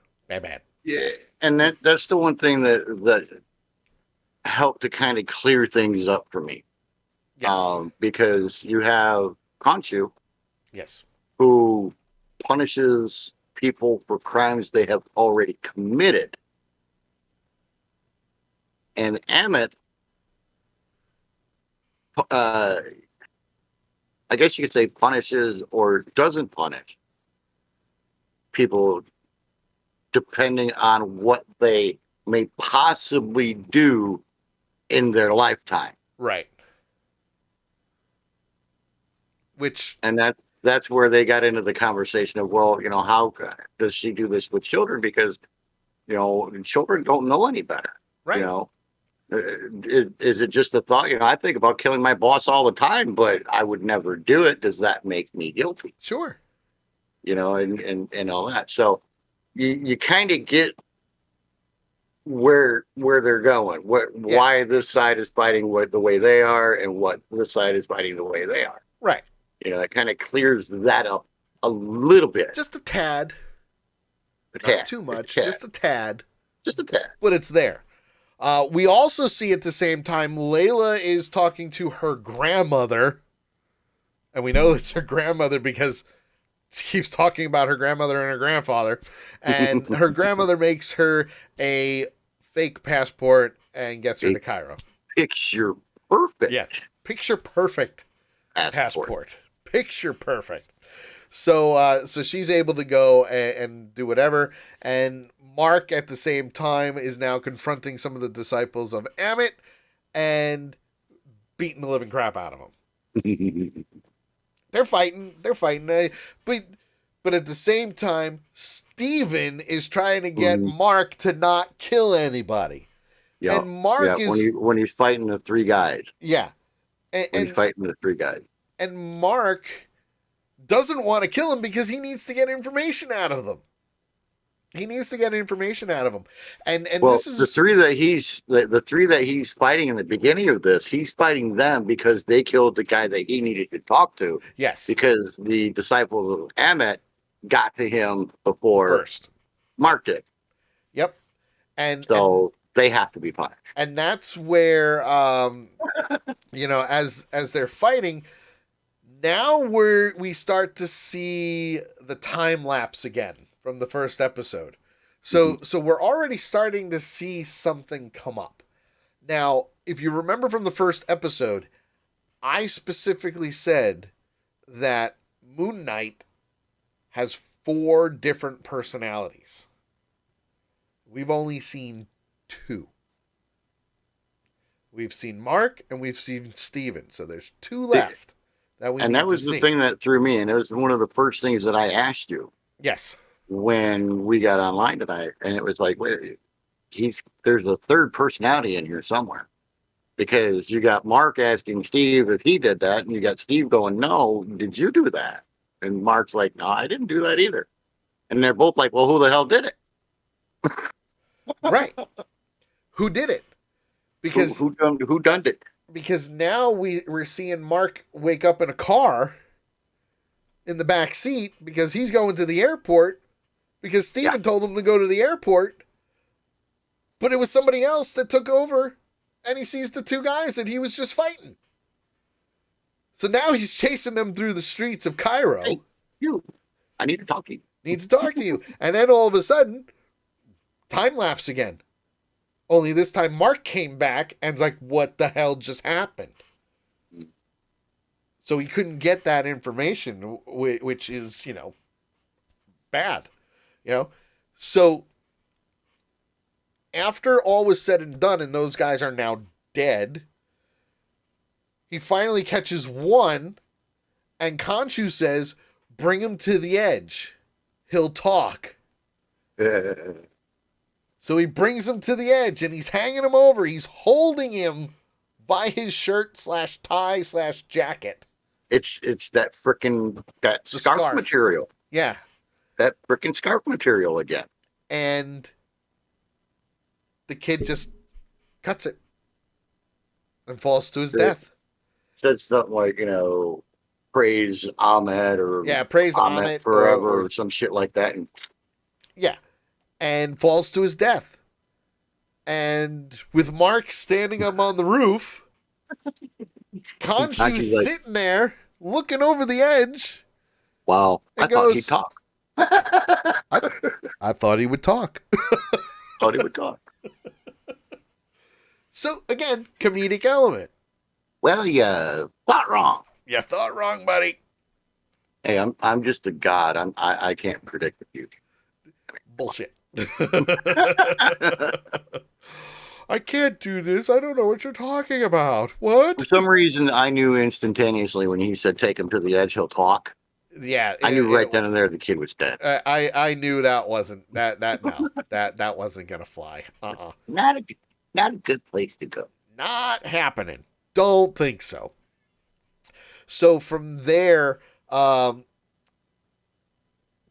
Yeah, and that's the one thing that helped to kind of clear things up for me. Yes. Because you have Khonshu, Yes. who punishes people for crimes they have already committed. And Amit, I guess you could say, punishes or doesn't punish people depending on what they may possibly do in their lifetime. Right. Which, And that's where they got into the conversation of, well, how does she do this with children? Because, children don't know any better. right. Is it just the thought? I think about killing my boss all the time, but I would never do it. Does that make me guilty? Sure. And all that. So you kind of get where they're going, why this side is fighting the way they are, and what this side is fighting the way they are. Right. It kind of clears that up a little bit. Just a tad. A tad. Not too much. Just a tad. Just a tad. But it's there. We also see at the same time Layla is talking to her grandmother. And we know it's her grandmother because she keeps talking about her grandmother and her grandfather. And her grandmother makes her a fake passport and gets her to Cairo. Picture perfect. Yes. Picture perfect passport. Picture perfect. So she's able to go and do whatever. And Mark, at the same time, is now confronting some of the disciples of Amit and beating the living crap out of them. They're fighting. But at the same time, Steven is trying to get Mark to not kill anybody. Yeah. And Mark is... when he's fighting the 3 guys. Yeah. When he's fighting the 3 guys. And Mark doesn't want to kill him because he needs to get information out of them. And well, this is the 3 that he's fighting in the beginning of this. He's fighting them because they killed the guy that he needed to talk to. Yes. Because the disciples of Amit got to him before first. Mark did. Yep. And they have to be punished. And that's where as they're fighting, now we start to see the time lapse again from the first episode. So we're already starting to see something come up. Now, if you remember from the first episode, I specifically said that Moon Knight has 4 different personalities. We've only seen 2. We've seen Mark and we've seen Steven. So there's two The- left that we and that need to was the see. thing that threw me, and it was one of the first things that I asked you Yes. when we got online tonight, and it was like, wait, there's a third personality in here somewhere. Because you got Mark asking Steve if he did that, and you got Steve going, "No, did you do that?" And Mark's like, "No, I didn't do that either." And they're both like, "Well, who the hell did it? Right. Who did it? Because Who done it?" because now we're seeing Mark wake up in a car in the back seat because he's going to the airport because Steven told him to go to the airport, but it was somebody else that took over, and he sees the two guys that he was just fighting. So now he's chasing them through the streets of Cairo. Hey, you, I need to talk to you. Need to talk to you. And then all of a sudden, time lapse again. Only this time Mark came back and's like, what the hell just happened? So he couldn't get that information, which is, bad. So after all was said and done and those guys are now dead, he finally catches one, and Khonshu says, bring him to the edge. He'll talk. So he brings him to the edge, and he's hanging him over. He's holding him by his shirt / tie / jacket. It's that scarf material. Yeah. That frickin' scarf material again. And the kid just cuts it and falls to his death. Said something like, praise Ahmed or praise Ahmed forever or some shit like that. And falls to his death. And with Mark standing up on the roof, Khonshu's like, sitting there looking over the edge. Wow, I thought he'd talk. I thought he would talk. Thought he would talk. So again, comedic element. Well, you thought wrong. You thought wrong, buddy. Hey, I'm just a god. I can't predict the future. Bullshit. I can't do this. I don't know what you're talking about. What? For some reason, I knew instantaneously when he said, "Take him to the edge, he'll talk." Yeah, I knew right then and there the kid was dead. I knew that wasn't that no that wasn't gonna fly. Not a good place to go. Not happening. Don't think so. So from there,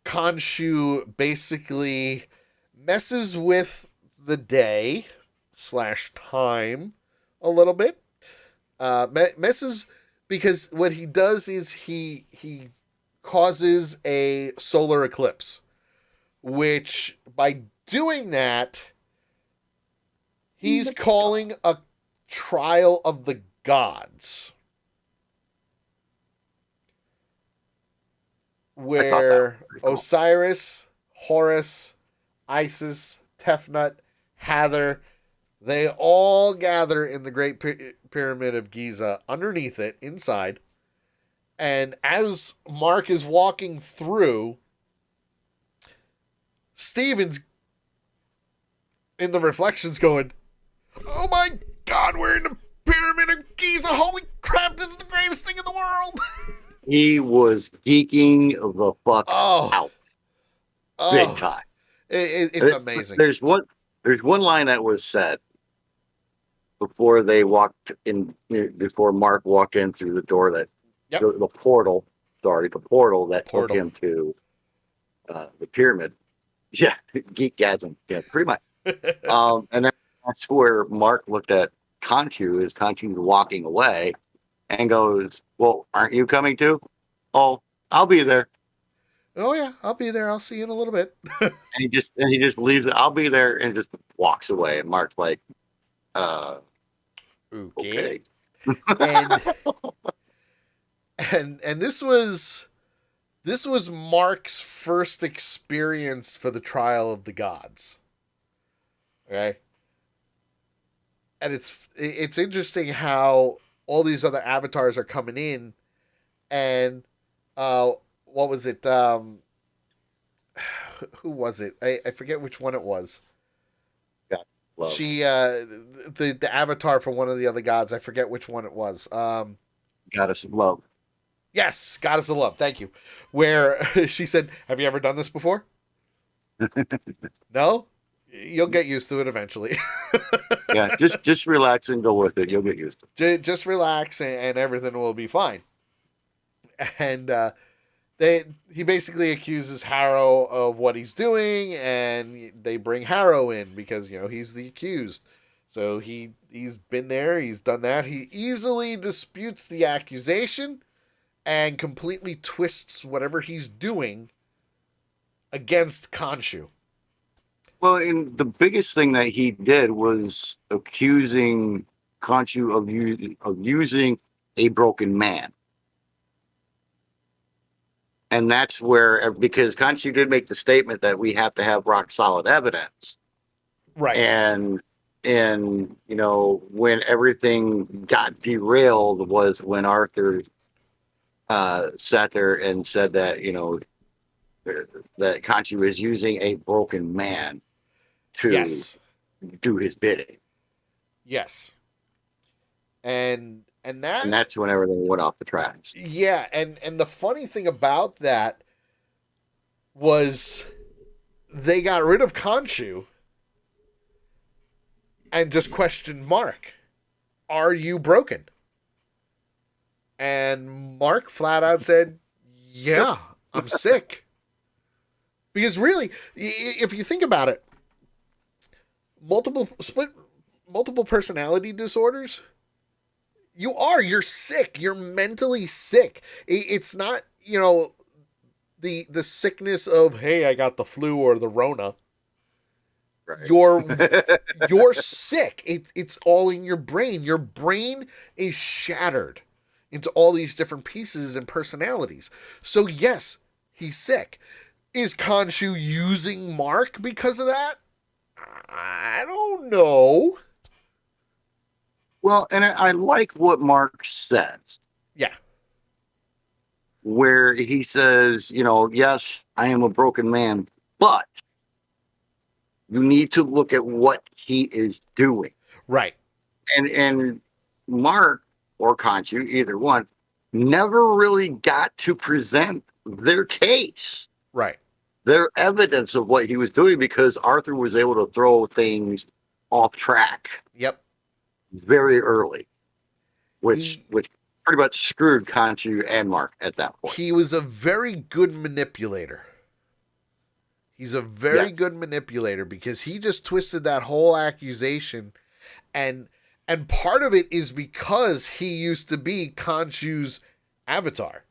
Khonshu basically messes with the day / time a little bit. Messes because what he does is he causes a solar eclipse, which by doing that, he's calling a trial of the gods. Where cool. Osiris, Horus, Isis, Tefnut, Hathor, they all gather in the Great Pyramid of Giza, underneath it, inside. And as Mark is walking through, Steven's in the reflections going, oh my God, we're in the Pyramid of Giza. Holy crap, this is the greatest thing in the world. He was geeking the fuck out. Big time. It's amazing. There's one line that was said before they walked in, before Mark walked in through the door that the portal that took him to the pyramid. Yeah, geekgasm. Yeah, pretty much. And that's where Mark looked at Khonshu as Khonshu's walking away and goes, well, aren't you coming too? Oh, I'll be there. Oh yeah, I'll be there. I'll see you in a little bit. and he just leaves it. I'll be there, and just walks away. And Mark's like, okay. And this was Mark's first experience for the trial of the gods. Okay. And it's interesting how all these other avatars are coming in, and what was it? Who was it? I forget which one it was. Yeah, love. She the avatar for one of the other gods. I forget which one it was. Goddess of love. Yes, Goddess of Love. Thank you. Where she said, "Have you ever done this before?" No. You'll get used to it eventually. Yeah, just relax and go with it. You'll get used to it. Just relax, and everything will be fine. And he basically accuses Harrow of what he's doing, and they bring Harrow in because he's the accused. So he's been there, he's done that. He easily disputes the accusation and completely twists whatever he's doing against Khonshu. Well, and the biggest thing that he did was accusing Khonshu of using a broken man. And that's where, because Khonshu did make the statement that we have to have rock solid evidence. Right. And when everything got derailed was when Arthur sat there and said that, that Khonshu is using a broken man to Yes. do his bidding. Yes. And that's when everything went off the tracks. Yeah, and the funny thing about that was they got rid of Khonshu and just questioned Mark. Are you broken? And Mark flat out said, yeah, I'm sick. Because really, if you think about it, multiple personality disorders, you're sick. You're mentally sick. It's not, the sickness of, hey, I got the flu or the Rona. Right. You're sick. It's all in your brain. Your brain is shattered into all these different pieces and personalities. So yes, he's sick. Is Khonshu using Mark because of that? I don't know. Well, and I like what Mark says. Yeah. Where he says, yes, I am a broken man, but you need to look at what he is doing. Right. And Mark or Khonshu, either one, never really got to present their case. Right. Their evidence of what he was doing, because Arthur was able to throw things off track. Yep. Very early. Which pretty much screwed Khonshu and Mark at that point. He was a very good manipulator. He's a very good manipulator because he just twisted that whole accusation, and part of it is because he used to be Khonshu's avatar.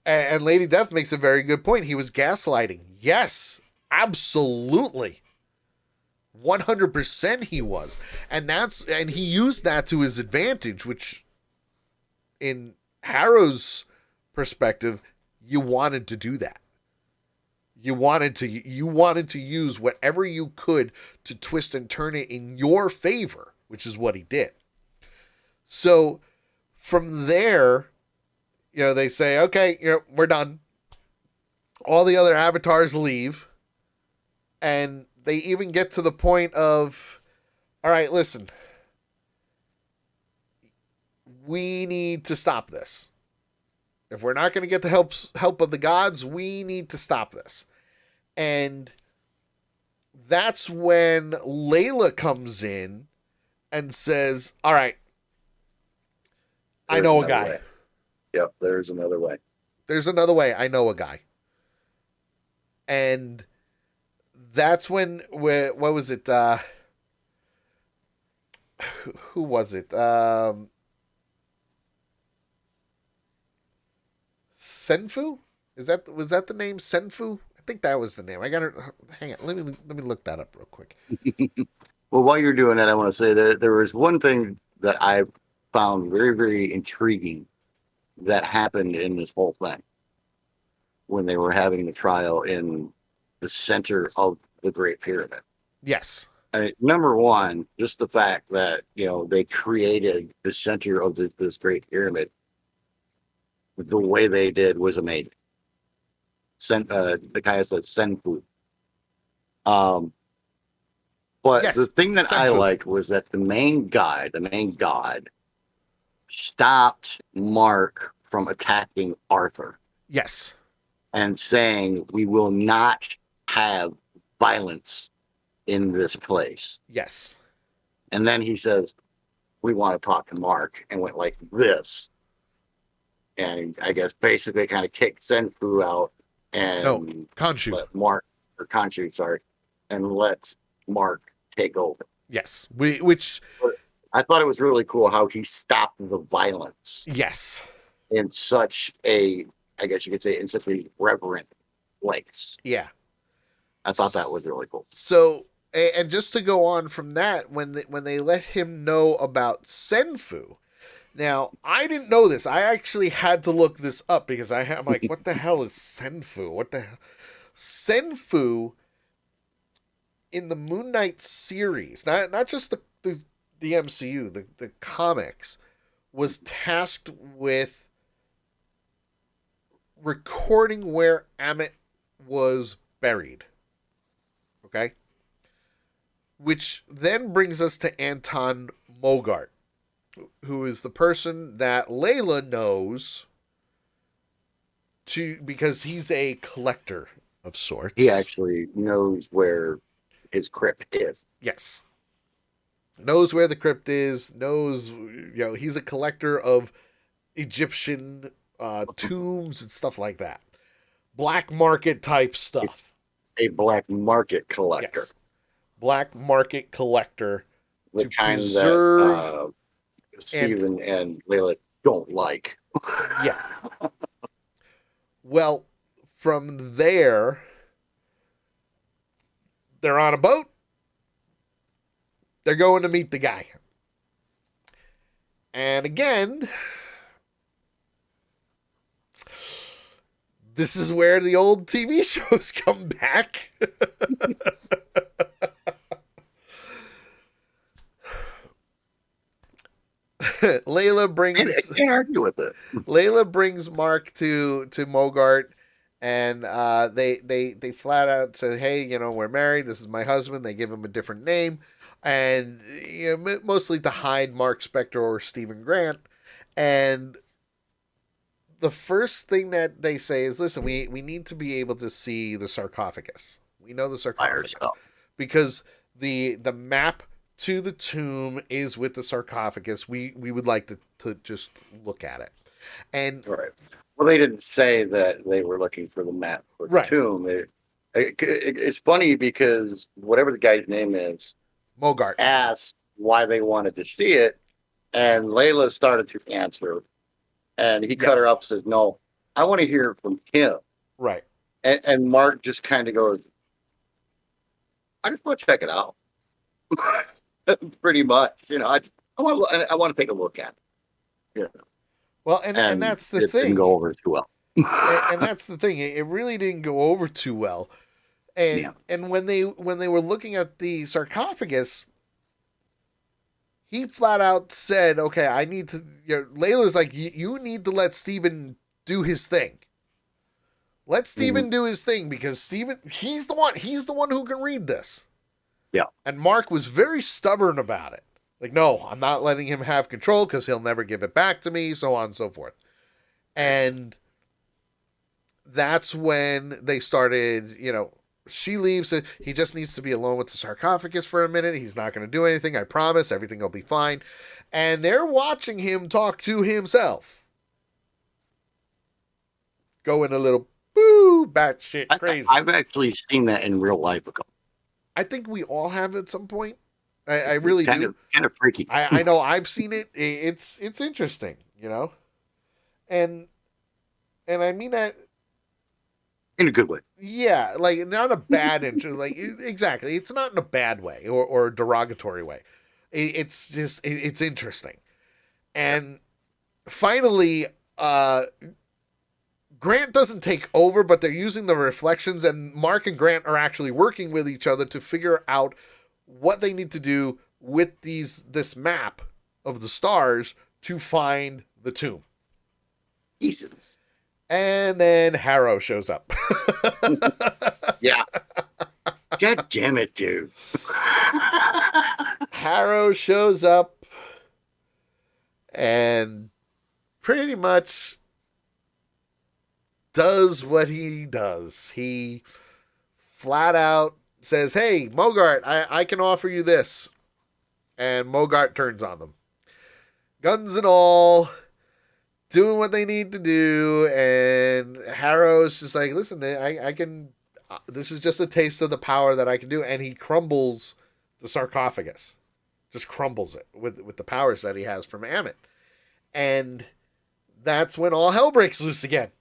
And Lady Death makes a very good point. He was gaslighting. Yes, absolutely. 100% he was. And he used that to his advantage, which in Harrow's perspective, you wanted to do that. You wanted to use whatever you could to twist and turn it in your favor, which is what he did. So from there, they say, okay, we're done. All the other avatars leave, and they even get to the point of, all right, listen, we need to stop this. If we're not going to get the help of the gods, we need to stop this. And that's when Layla comes in and says, all right, I know a guy. Way. Yep, there's another way. There's another way. I know a guy. And that's when, what was it? Who was it? Senfu? Was that the name? Senfu? I think that was the name. I gotta hang on. Let me look that up real quick. Well, while you're doing that, I want to say that there was one thing that I found very, very intriguing that happened in this whole thing when they were having the trial in the center of the Great Pyramid. Yes. I mean, number one, just the fact that they created the center of this Great Pyramid the way they did was amazing. The guy said Senfu. But Yes, the thing that I Senfu. liked was that the main god, stopped Mark from attacking Arthur Yes. and saying, "We will not have violence in this place." Yes. And then he says, "We want to talk to Mark," and went like this. And I guess basically kind of kicked Senfu out No, and Khonshu. let Mark, or Khonshu, sorry, and let Mark take over. Yes. Which I thought it was really cool how he stopped the violence yes. in such a, I guess you could say, in such a reverent place. Yeah. I thought that was really cool. So, and just to go on from that, when they let him know about Senfu, now I didn't know this. I actually had to look this up because I'm like, what the hell is Senfu? What the hell? Senfu in the Moon Knight series, not just the MCU, the comics, was tasked with recording where Amit was buried. Okay? Which then brings us to Anton Mogart, who is the person that Layla knows because he's a collector of sorts. He actually knows where his crypt is. Yes. Knows where the crypt is, knows, he's a collector of Egyptian tombs and stuff like that. Black market type stuff. It's a black market collector. Yes. Black market collector The to kind preserve that Steven and Layla don't like. Yeah. Well, from there, they're on a boat. They're going to meet the guy. And again, this is where the old TV shows come back. Layla brings. I can't argue with it. Layla brings Mark to Mogart, and they flat out say, "Hey, we're married. This is my husband." They give him a different name, and mostly to hide Mark Spector or Stephen Grant. And the first thing that they say is, "Listen, we need to be able to see the sarcophagus. We know the sarcophagus because the map to the tomb is with the sarcophagus. We would like to just look at it." And right. Well, they didn't say that they were looking for the map for the tomb. It's funny because whatever the guy's name is, Mogart asked why they wanted to see it, and Layla started to answer, and he cut her up and says, "No, I want to hear from him." Right. And Mark just kind of goes, "I just want to check it out." Pretty much, I want to take a look at it. Well, and that's the it thing. Didn't go over too well. and that's the thing. It really didn't go over too well. And when they were looking at the sarcophagus, he flat out said, "Okay, I need to." Layla's like, "You need to let Steven do his thing. Let Steven do his thing because Steven, he's the one who can read this." Yeah. And Mark was very stubborn about it. Like, "No, I'm not letting him have control because he'll never give it back to me," so on and so forth. And that's when they started, she leaves. He just needs to be alone with the sarcophagus for a minute. He's not going to do anything. I promise. Everything will be fine. And they're watching him talk to himself. Going a little batshit crazy. I've actually seen that in real life. I think we all have at some point. I really do. Kind of freaky. I know I've seen it. It's interesting, and I mean that in a good way. Yeah, like not a bad exactly. It's not in a bad way or a derogatory way. It's just it's interesting, and finally, Grant doesn't take over, but they're using the reflections, and Mark and Grant are actually working with each other to figure out what they need to do with this map of the stars to find the tomb. Jesus. And then Harrow shows up. Yeah. God damn it, dude. Harrow shows up and pretty much does what he does. He flat out says, "Hey, Mogart, I can offer you this." And Mogart turns on them. Guns and all, doing what they need to do. And Harrow's just like, "Listen, I can, this is just a taste of the power that I can do." And he crumbles the sarcophagus. Just crumbles it with the powers that he has from Amit. And that's when all hell breaks loose again.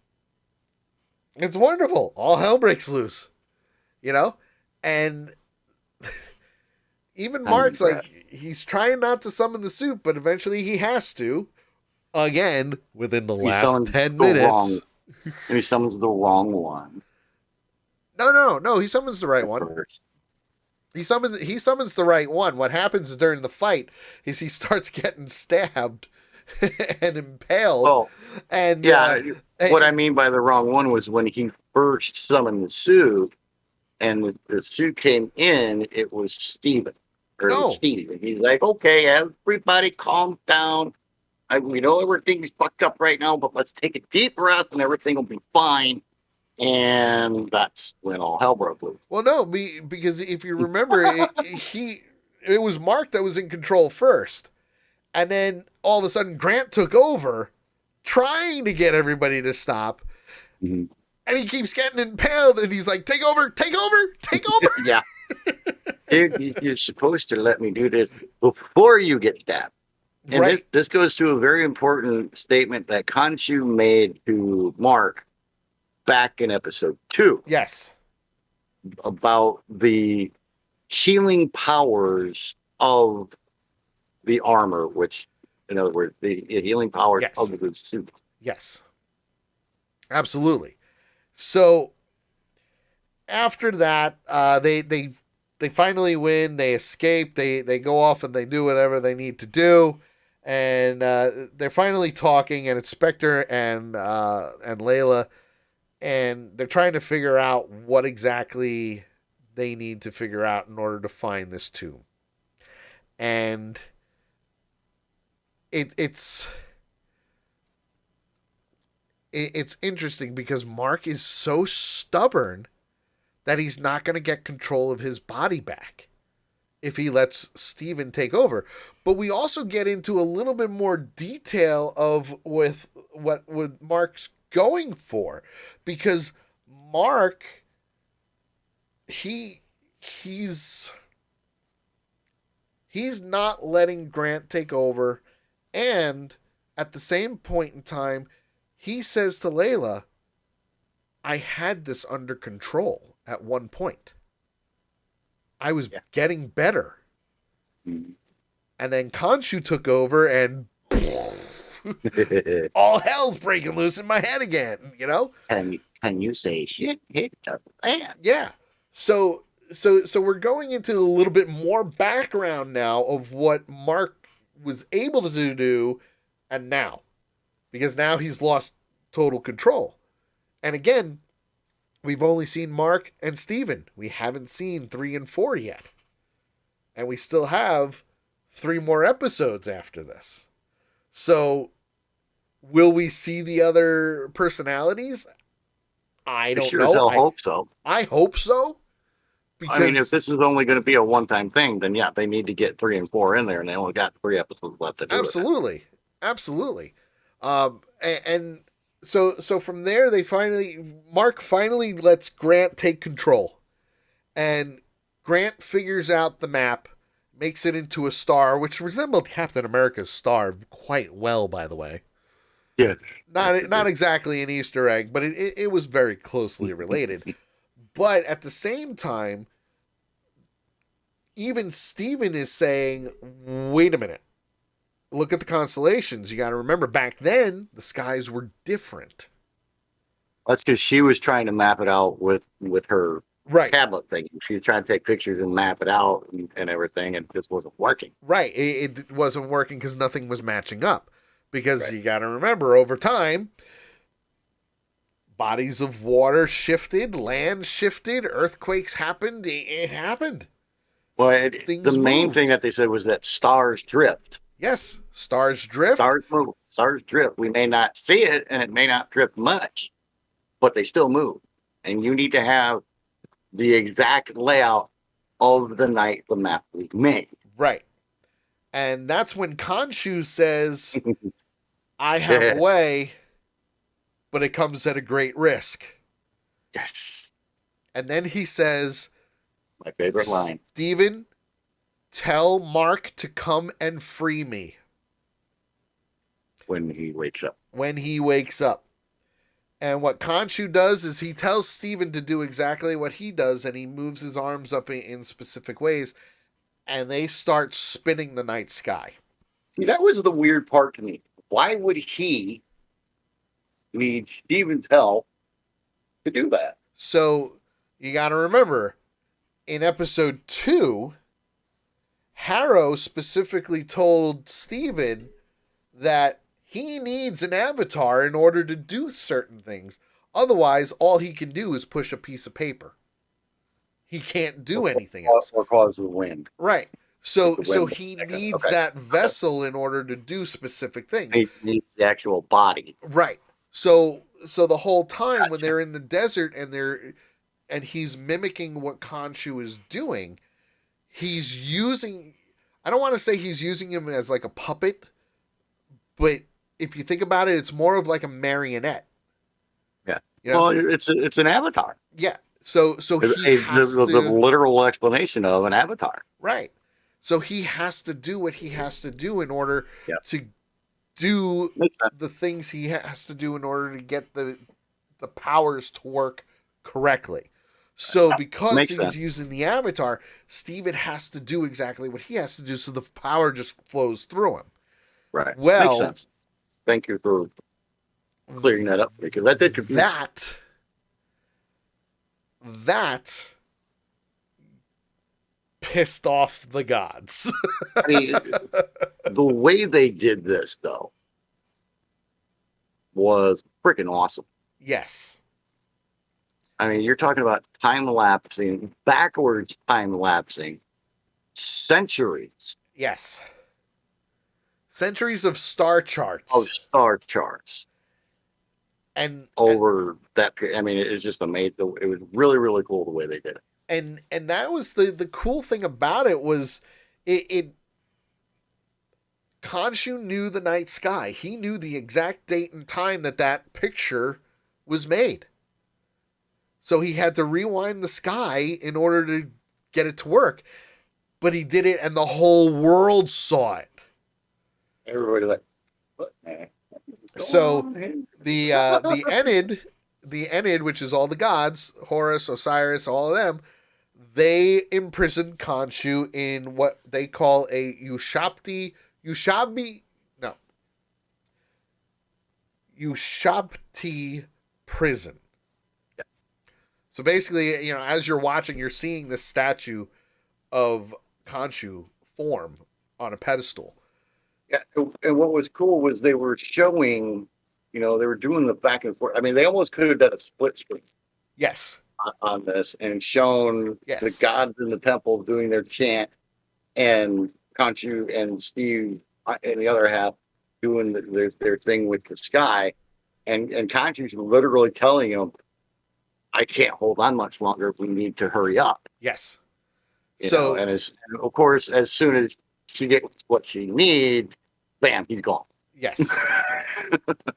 It's wonderful. All hell breaks loose. You know? And even Mark's like, he's trying not to summon the suit, but eventually he has to. Again, within the last 10 minutes. He summons the wrong one. No. He summons the right one. He summons the right one. What happens during the fight is he starts getting stabbed and impaled. Oh, and yeah. What I mean by the wrong one was when he first summoned the suit, and the suit came in. It was Steven. Steve. He's like, "Okay, everybody, calm down. We know everything's fucked up right now, but let's take a deep breath, and everything will be fine." And that's when all hell broke loose. Well, no, because if you remember, it was Mark that was in control first. And then all of a sudden Grant took over trying to get everybody to stop. Mm-hmm. And he keeps getting impaled and he's like, take over. Yeah. You're supposed to let me do this before you get stabbed. And right. This goes to a very important statement that Khonshu made to Mark back in episode 2. Yes. About the healing powers of the armor, which, in other words, the healing powers of the suit. Yes. Absolutely. So after that, they finally win. They escape. They go off and they do whatever they need to do. And they're finally talking, and it's Spectre and Layla, and they're trying to figure out what exactly they need to figure out in order to find this tomb. And it's interesting because Mark is so stubborn that he's not going to get control of his body back if he lets Steven take over. But we also get into a little bit more detail of with what Mark's going for, because Mark, he's not letting Grant take over, and at the same point in time, he says to Layla, "I had this under control at one point. I was getting better." Mm-hmm. And then Khonshu took over and all hell's breaking loose in my head again, you know? Can you say shit? Hit the fan. Yeah. So we're going into a little bit more background now of what Mark was able to do and now. Because now he's lost total control. And again, we've only seen Mark and Steven. We haven't seen 3 and 4 yet. And we still have 3 more episodes after this. So, will we see the other personalities? I don't know. I hope so. I hope so. Because, I mean, if this is only going to be a one-time thing, then yeah, they need to get 3 and 4 in there, and they only got 3 episodes left to do it. Absolutely. And so from there, Mark finally lets Grant take control. And Grant figures out the map, makes it into a star, which resembled Captain America's star quite well, by the way. Yeah. Not exactly an Easter egg, but it was very closely related. But at the same time, even Steven is saying, wait a minute. Look at the constellations. You got to remember, back then, the skies were different. That's because she was trying to map it out with her tablet thing. She was trying to take pictures and map it out and everything, and it just wasn't working. Right. It wasn't working because nothing was matching up. Because you got to remember, over time, bodies of water shifted, land shifted, earthquakes happened. It happened. Well, the Things main moved. thing that they said was that stars drift. Yes, stars drift. Stars move. Stars drift. We may not see it, and it may not drift much, but they still move. And you need to have the exact layout of the night the map was made. Right. And that's when Khonshu says, I have a way, but it comes at a great risk. Yes. And then he says, my favorite line. Steven, tell Mark to come and free me. When he wakes up. When he wakes up. And what Khonshu does is he tells Steven to do exactly what he does, and he moves his arms up in specific ways, and they start spinning the night sky. See, that was the weird part to me. Why would he need Steven's help to do that? So you got to remember, in episode 2, Harrow specifically told Steven that he needs an avatar in order to do certain things. Otherwise, all he can do is push a piece of paper. He can't do anything else. Or cause the wind. Right. So he needs that vessel in order to do specific things. He needs the actual body. Right. So the whole time when they're in the desert and he's mimicking what Khonshu is doing, he's using, I don't want to say he's using him as like a puppet, but if you think about it, it's more of like a marionette. Yeah. You know? Well, it's an avatar. Yeah. So he has the literal explanation of an avatar. Right. So he has to do what he has to do in order to do the things he has to do in order to get the powers to work correctly. So because he's using the avatar, Steven has to do exactly what he has to do, so the power just flows through him. Right. Well, makes sense. Thank you for clearing that up, because that did confuse that pissed off the gods. I mean, the way they did this, though, was freaking awesome. Yes. I mean, you're talking about time-lapsing, backwards time-lapsing, centuries. Yes. Centuries of star charts. Of star charts. And over that period. I mean, it was just amazing. It was really, really cool the way they did it. And that was the cool thing about it was it Khonshu knew the night sky. He knew the exact date and time that picture was made. So he had to rewind the sky in order to get it to work. But he did it and the whole world saw it. Everybody like, what, man? So the Enid, which is all the gods, Horus, Osiris, all of them, they imprisoned Khonshu in what they call a Ushabti prison. Yeah. So basically, as you're watching, you're seeing the statue of Khonshu form on a pedestal. Yeah, and what was cool was they were showing, they were doing the back and forth. I mean, they almost could have done a split screen. Yes. On this and shown the gods in the temple doing their chant, and Khonshu and Steve in the other half doing their thing with the sky, and Khonshu's literally telling him, "I can't hold on much longer. We need to hurry up." Yes. And of course, as soon as she gets what she needs, bam, he's gone. Yes.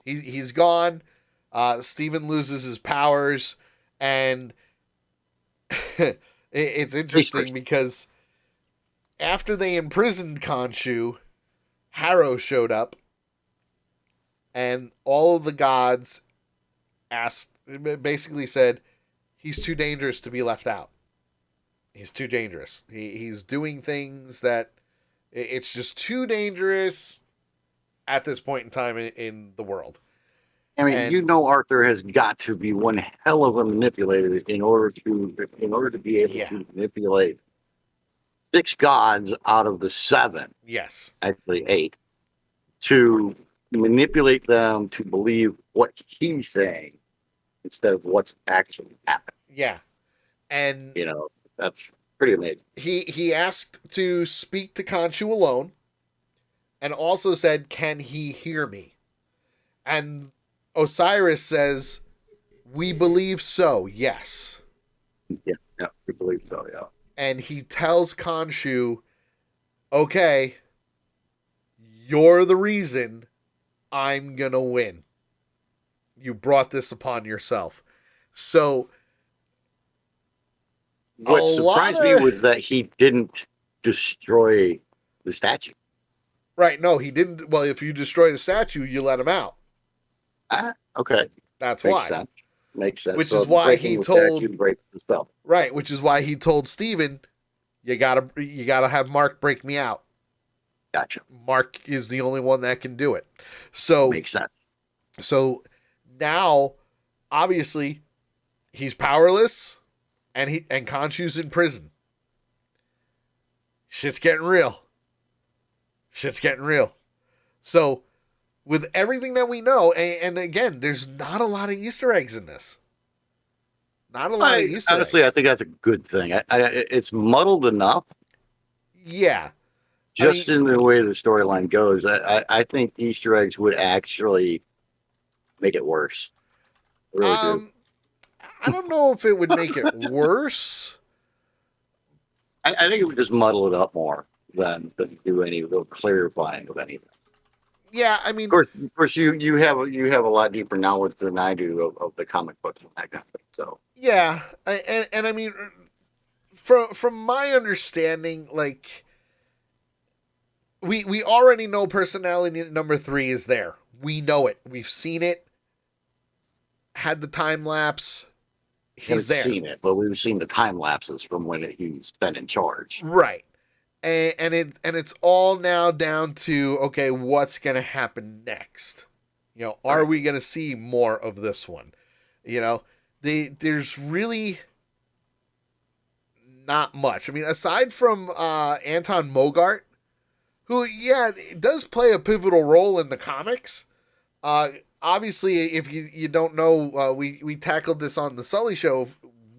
he's gone. Steven loses his powers, and it's interesting because after they imprisoned Khonshu, Harrow showed up, and all of the gods basically said, he's too dangerous to be left out. He's too dangerous. He's doing things that it's just too dangerous at this point in time in the world. I mean, Arthur has got to be one hell of a manipulator in order to be able to manipulate 6 gods out of the 7. Yes, actually 8, to manipulate them to believe what he's saying instead of what's actually happened. Yeah. And That's pretty amazing. he asked to speak to Khonshu alone and also said, "Can he hear me?" And Osiris says, "We believe so, yes." Yeah, we believe so, yeah. And he tells Khonshu, "Okay, you're the reason I'm gonna win. You brought this upon yourself." So What surprised me was that he didn't destroy the statue. Right, no, he didn't. Well, if you destroy the statue, you let him out. Okay. That's Makes why. sense. Makes sense. Which So is why breaking he the told statue breaks the spell. Right, which is why he told Steven, you gotta have Mark break me out. Gotcha. Mark is the only one that can do it. So Makes sense. So now, obviously, he's powerless, and Khonshu's in prison. Shit's getting real. Shit's getting real. So, with everything that we know, and again, there's not a lot of Easter eggs in this. Not a lot of Easter honestly, eggs. I think that's a good thing. It's muddled enough. Yeah. Just in the way the storyline goes, I think Easter eggs would actually make it worse. I really do. I don't know if it would make it worse. I think it would just muddle it up more than do any real clarifying of anything. Yeah, I mean, of course, you have a lot deeper knowledge than I do of the comic books and that kind of thing. So yeah, and I mean, from my understanding, like we already know personality number 3 is there. We know it. We've seen it. Had the time lapse. He's there. Seen it, but we've seen the time lapses from when he's been in charge. Right. And it's all now down to, okay, what's going to happen next? Are we going to see more of this one? There's really not much. I mean, aside from Anton Mogart, who, does play a pivotal role in the comics. Obviously, if you don't know, we tackled this on the Sully Show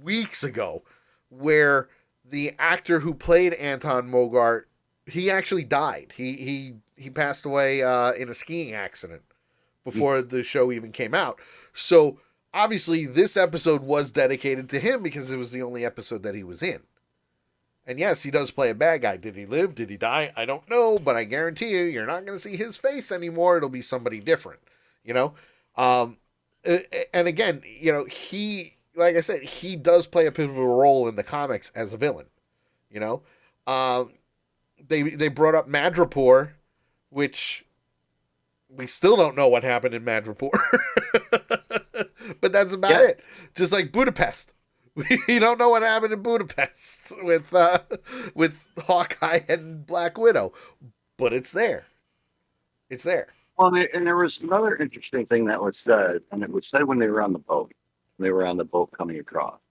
weeks ago, where the actor who played Anton Mogart, he actually died. He passed away in a skiing accident before the show even came out. So obviously, this episode was dedicated to him because it was the only episode that he was in. And yes, he does play a bad guy. Did he live? Did he die? I don't know, but I guarantee you're not going to see his face anymore. It'll be somebody different, And again, he, like I said, he does play a pivotal role in the comics as a villain, They brought up Madripoor, which we still don't know what happened in Madripoor. But that's about it. Just like Budapest. We don't know what happened in Budapest with Hawkeye and Black Widow, but it's there. It's there. Well, and there was another interesting thing that was said, and it was said when they were on the boat. They were on the boat coming across.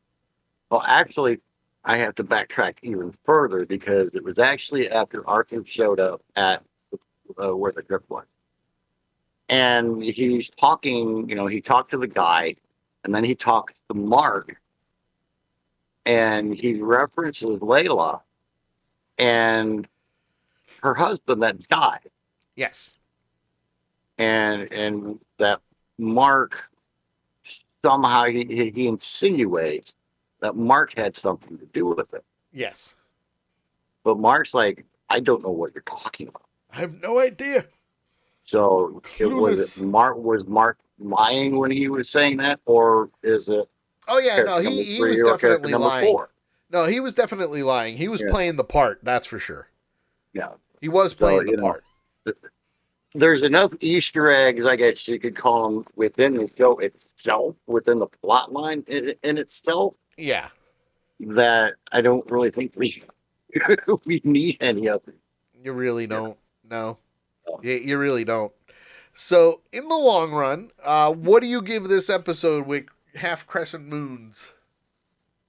Well, actually, I have to backtrack even further because it was actually after Arthur showed up at where the grip was. And he's talking, he talked to the guy, and then he talked to Mark, and he references Layla and her husband that died. Yes. And that Mark somehow he insinuates that Mark had something to do with it. Yes. But Mark's like, I don't know what you're talking about. I have no idea. So was Mark lying when he was saying that, or is it? Oh yeah, no, he was definitely lying. 4? No, he was definitely lying. He was playing the part, that's for sure. Yeah. He was playing the part. There's enough Easter eggs, I guess you could call them, within the show itself, within the plot line in itself. Yeah. That I don't really think we need any of it. You really don't. No. You really don't. So, in the long run, what do you give this episode with half crescent moons?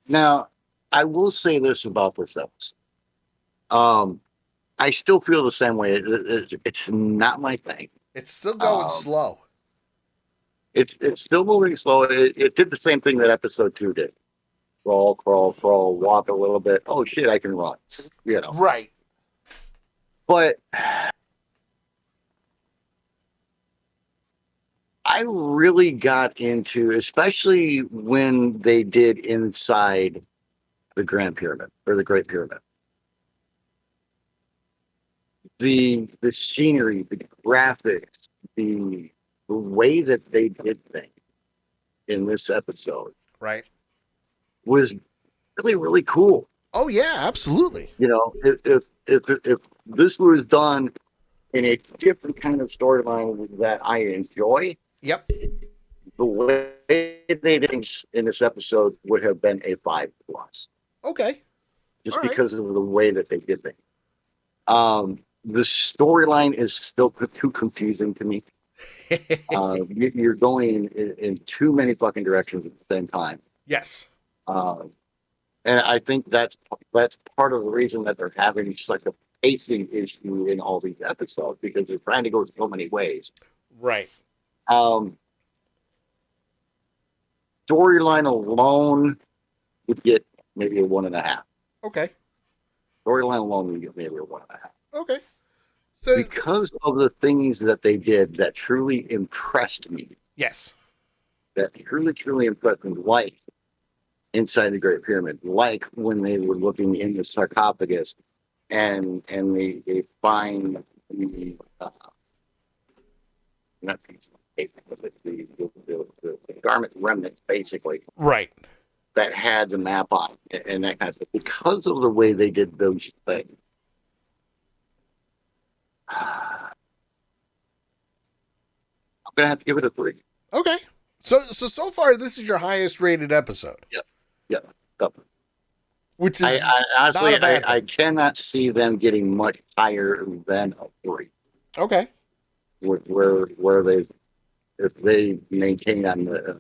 Now, I will say this about this episode. I still feel the same way. It's not my thing. It's still going slow. It's still moving slow. It did the same thing that episode 2 did. Crawl, crawl, crawl, walk a little bit. Oh shit, I can run. You know. Right. But I really got into, especially when they did inside the Grand Pyramid or the Great Pyramid. The scenery, the graphics, the way that they did things in this episode Right. was really, really cool. Oh yeah, absolutely. You know, if this was done in a different kind of storyline that I enjoy, Yep. the way they did things in this episode would have been a 5+, Okay. just All right. because of the way that they did things. The storyline is still too confusing to me. You're going in too many fucking directions at the same time. Yes. And I think that's part of the reason that they're having such a pacing issue in all these episodes, because they're trying to go so many ways. Right. Storyline alone would get maybe a 1.5. Okay. Storyline alone would get maybe a 1.5. Okay. So Because of the things that they did that truly impressed me, yes. that truly impressed me, like inside the Great Pyramid, like when they were looking in the sarcophagus and they find the not piece of paper, but the garment remnants, basically, Right. that had the map on it and that kind of stuff. Because of the way they did those things, I'm gonna have to give it a 3. Okay. So far this is your highest rated episode. Yeah. So, Which is I honestly, not a bad I thing. cannot see them getting much higher than a 3. Okay. Where they, if they maintain on the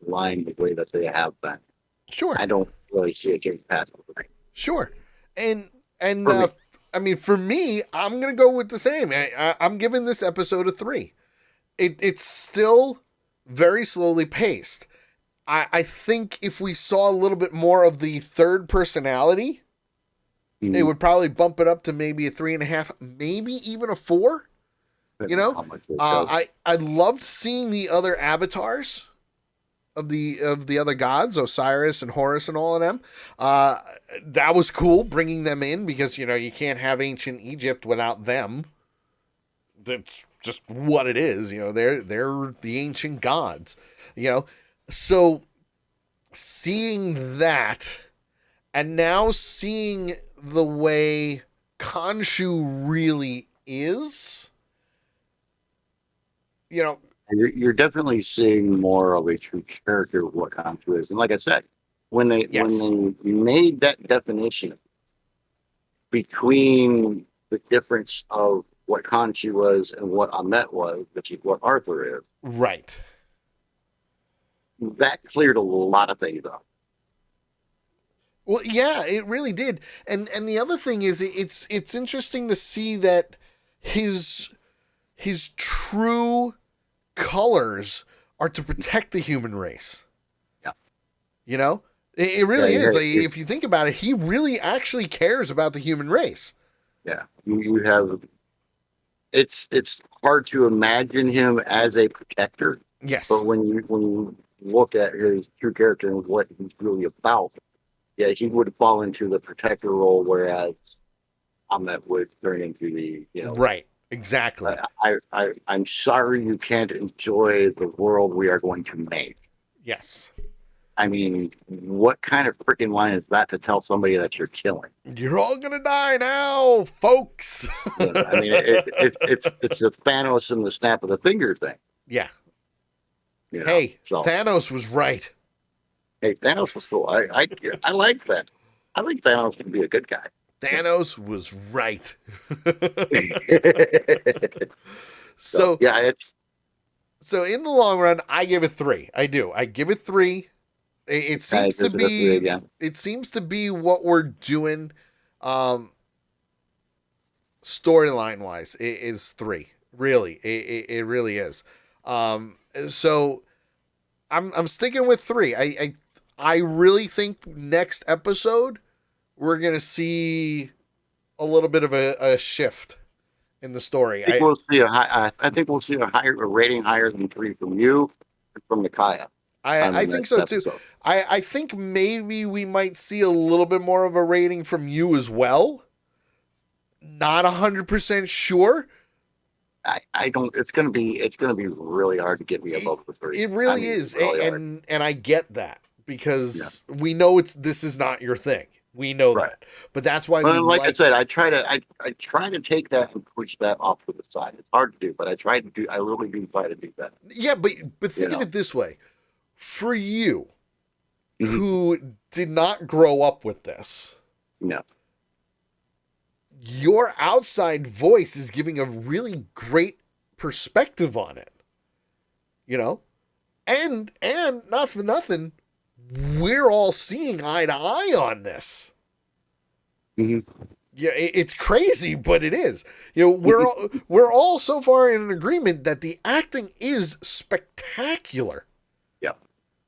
line the way that they have been, Sure. I don't really see it getting past the 3. Sure. And For me. I mean, for me, I'm gonna go with the same. I'm giving this episode a 3. It's still very slowly paced. I think if we saw a little bit more of the third personality, it would probably bump it up to maybe a 3.5, maybe even a 4. You know, How much they show. I loved seeing the other avatars of the other gods, Osiris and Horus and all of them. That was cool bringing them in, because you can't have ancient Egypt without them. That's just what it is. They're the ancient gods. So seeing that, and now seeing the way Khonshu really is, You're definitely seeing more of a true character of what Khonshu is. And like I said, when they made that definition between the difference of what Khonshu was and what Amet was, which is what Arthur is, right. that cleared a lot of things up. Well, yeah, it really did. And the other thing is, it's interesting to see that his true colors are to protect the human race. Yeah. It really is. Like, if you think about it, he really actually cares about the human race. Yeah, you have. It's hard to imagine him as a protector. Yes. But when you look at his true character and what he's really about, yeah, he would fall into the protector role, whereas Ahmet would turn into the Right. Exactly. I'm sorry you can't enjoy the world we are going to make. Yes. I mean, what kind of freaking line is that to tell somebody that you're killing? You're all gonna die now, folks. I mean, it's a Thanos and the snap of the finger thing. Yeah. So, Thanos was right. Hey, Thanos was cool. I like that. I think Thanos can be a good guy. Thanos was right. So yeah, So in the long run, I give it 3. I do. I give it 3. It seems to be. It seems to be what we're doing, storyline wise. It is 3. Really, it really is. So I'm sticking with 3. I really think next episode we're gonna see a little bit of a shift in the story. I think we'll see a rating higher than 3 from you and from Micaiah on the I think next so too. episode. I think maybe we might see a little bit more of a rating from you as well. Not 100% sure. I don't. It's gonna be really hard to get me above the 3. It really is, really hard. and I get that Yeah. because we know this is not your thing. We know Right. that, but that's why But we like I like. said, I try to take that and push that off to the side. It's hard to do, but I really do try to do that. Yeah, but think of know. it this way: for you, Mhm. who did not grow up with this, No. your outside voice is giving a really great perspective on it. You know, and not for nothing, we're all seeing eye to eye on this. Mhm. Yeah, it's crazy, but it is. You know, we're all so far in an agreement that the acting is spectacular. Yeah.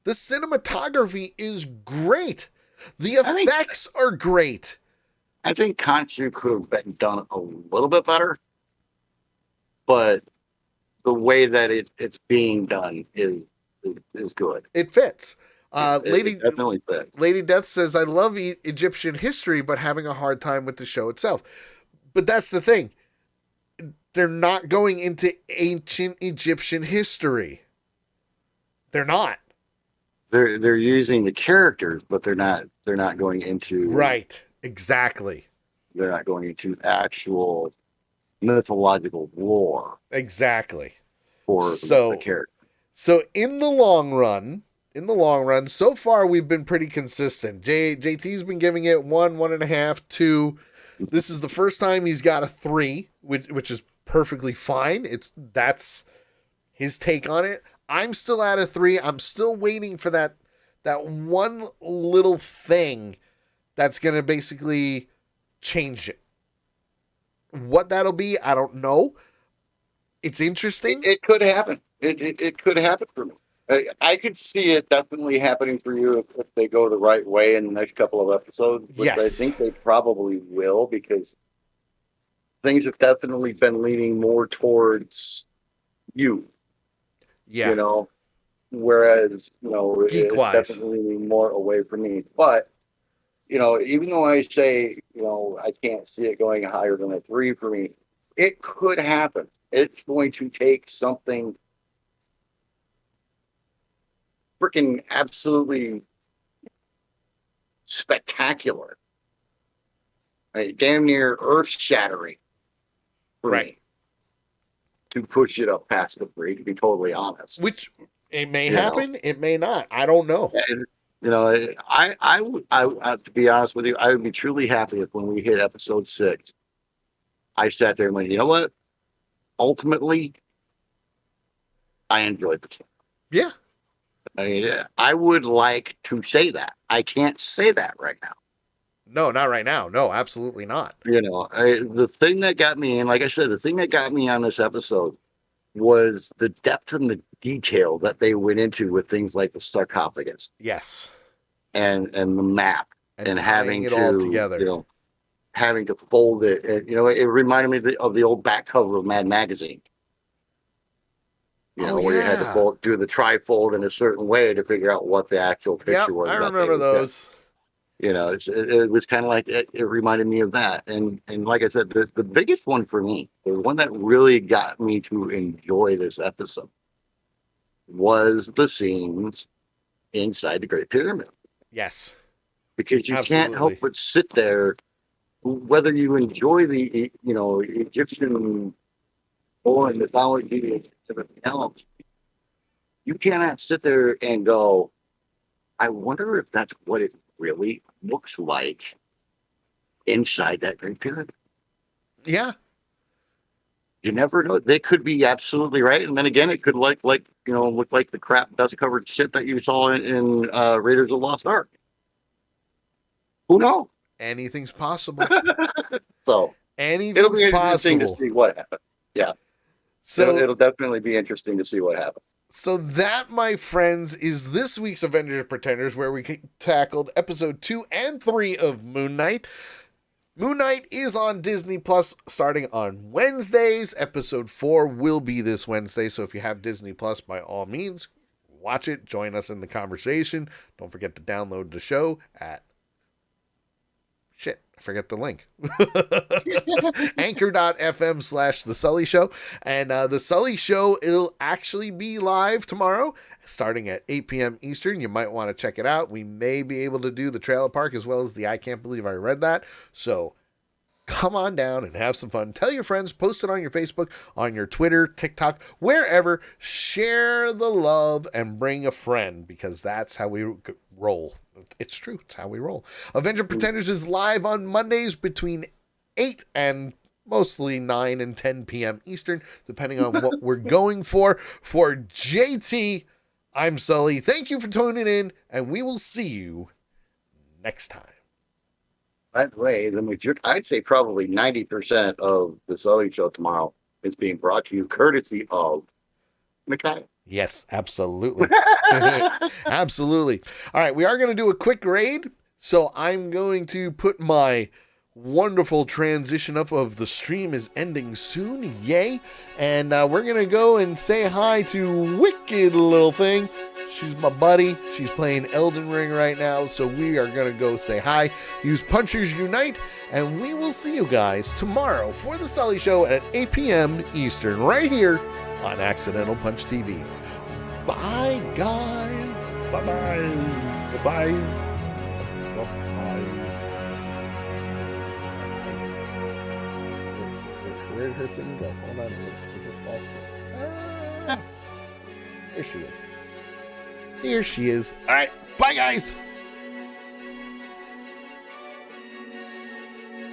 The cinematography is great. The I think- effects are great. I think Conchu could have been done a little bit better, but the way that it's being done is good. It fits. It definitely fits. Lady Death says, "I love Egyptian history, but having a hard time with the show itself." But that's the thing; they're not going into ancient Egyptian history. They're not. They're using the characters, but they're not going into Right. Exactly. They're not going into actual mythological lore Exactly. for the character. So in the long run, so far we've been pretty consistent. JT's been giving it 1, 1.5, 2. This is the first time he's got a 3, which is perfectly fine. That's his take on it. I'm still at a 3. I'm still waiting for that one little thing that's gonna basically change it. What that'll be, I don't know. It's interesting. It could happen. It could happen for me. I could see it definitely happening for you if they go the right way in the next couple of episodes, which I Yes. think they probably will, because things have definitely been leaning more towards you. Yeah. You know, whereas it's Geek-wise. definitely leaning more away from me. But even though I say I can't see it going higher than a 3 for me, it could happen. It's going to take something freaking absolutely spectacular, right? Damn near earth-shattering for me to push it up past the 3, to be totally honest. Which it may happen, it may not. I don't know. And I would to be honest with you, I would be truly happy if when we hit episode 6, I sat there and went, you know what? Ultimately, I enjoyed the game. Yeah. I mean, I would like to say that. I can't say that right now. No, not right now. No, absolutely not. The thing that got me, and like I said, the thing that got me on this episode was the depth and the detail that they went into with things like the sarcophagus. Yes. And the map and having it to all together. Having to fold it. And, it reminded me of the old back cover of Mad Magazine. Where you had to do the trifold in a certain way to figure out what the actual picture was. I remember those. It was kind of like it reminded me of that. And like I said, the biggest one for me, the one that really got me to enjoy this episode, was the scenes inside the Great Pyramid. Yes. Because you can't help but sit there, whether you enjoy the Egyptian or mythology and everything else, you cannot sit there and go, I wonder if that's what it really looks like inside that Great Pyramid. Yeah. You never know. They could be absolutely right, and then again, it could look like the crap dust covered shit that you saw in Raiders of the Lost Ark. Who knows? Anything's possible. So Anything's it'll be interesting possible to see what happens. Yeah. So it'll definitely be interesting to see what happens. So that, my friends, is this week's Avengers Pretenders, where we tackled episode 2 and 3 of Moon Knight. Moon Knight is on Disney Plus starting on Wednesdays. Episode 4 will be this Wednesday, so if you have Disney Plus, by all means, watch it. Join us in the conversation. Don't forget to download the show at... Shit, I forget the link. Anchor.fm/The Sully Show. And The Sully Show, it'll actually be live tomorrow, starting at 8 p.m. Eastern. You might want to check it out. We may be able to do the trailer park as well as the I Can't Believe I Read That. So come on down and have some fun. Tell your friends, post it on your Facebook, on your Twitter, TikTok, wherever. Share the love and bring a friend, because that's how we roll. It's true. It's how we roll. Avenger Pretenders is live on Mondays between 8 and mostly 9 and 10 p.m. Eastern, depending on what we're going for. For JT, I'm Sully. Thank you for tuning in, and we will see you next time. By the way, I'd say probably 90% of the Sully Show tomorrow is being brought to you courtesy of Mikhail. Yes, absolutely. Absolutely. All right, we are going to do a quick raid, so I'm going to put my wonderful transition up of the stream is ending soon. Yay. And we're going to go and say hi to Wicked Little Thing. She's my buddy. She's playing Elden Ring right now, so we are going to go say hi. Use Punchers Unite, and we will see you guys tomorrow for The Sully Show at 8 p.m. Eastern, right here on Accidental Punch TV. Bye, guys. Bye-bye. Bye-bye. Bye-bye. Where did her thing go? Hold on. We just lost it. There she is. Here she is. All right. Bye, guys.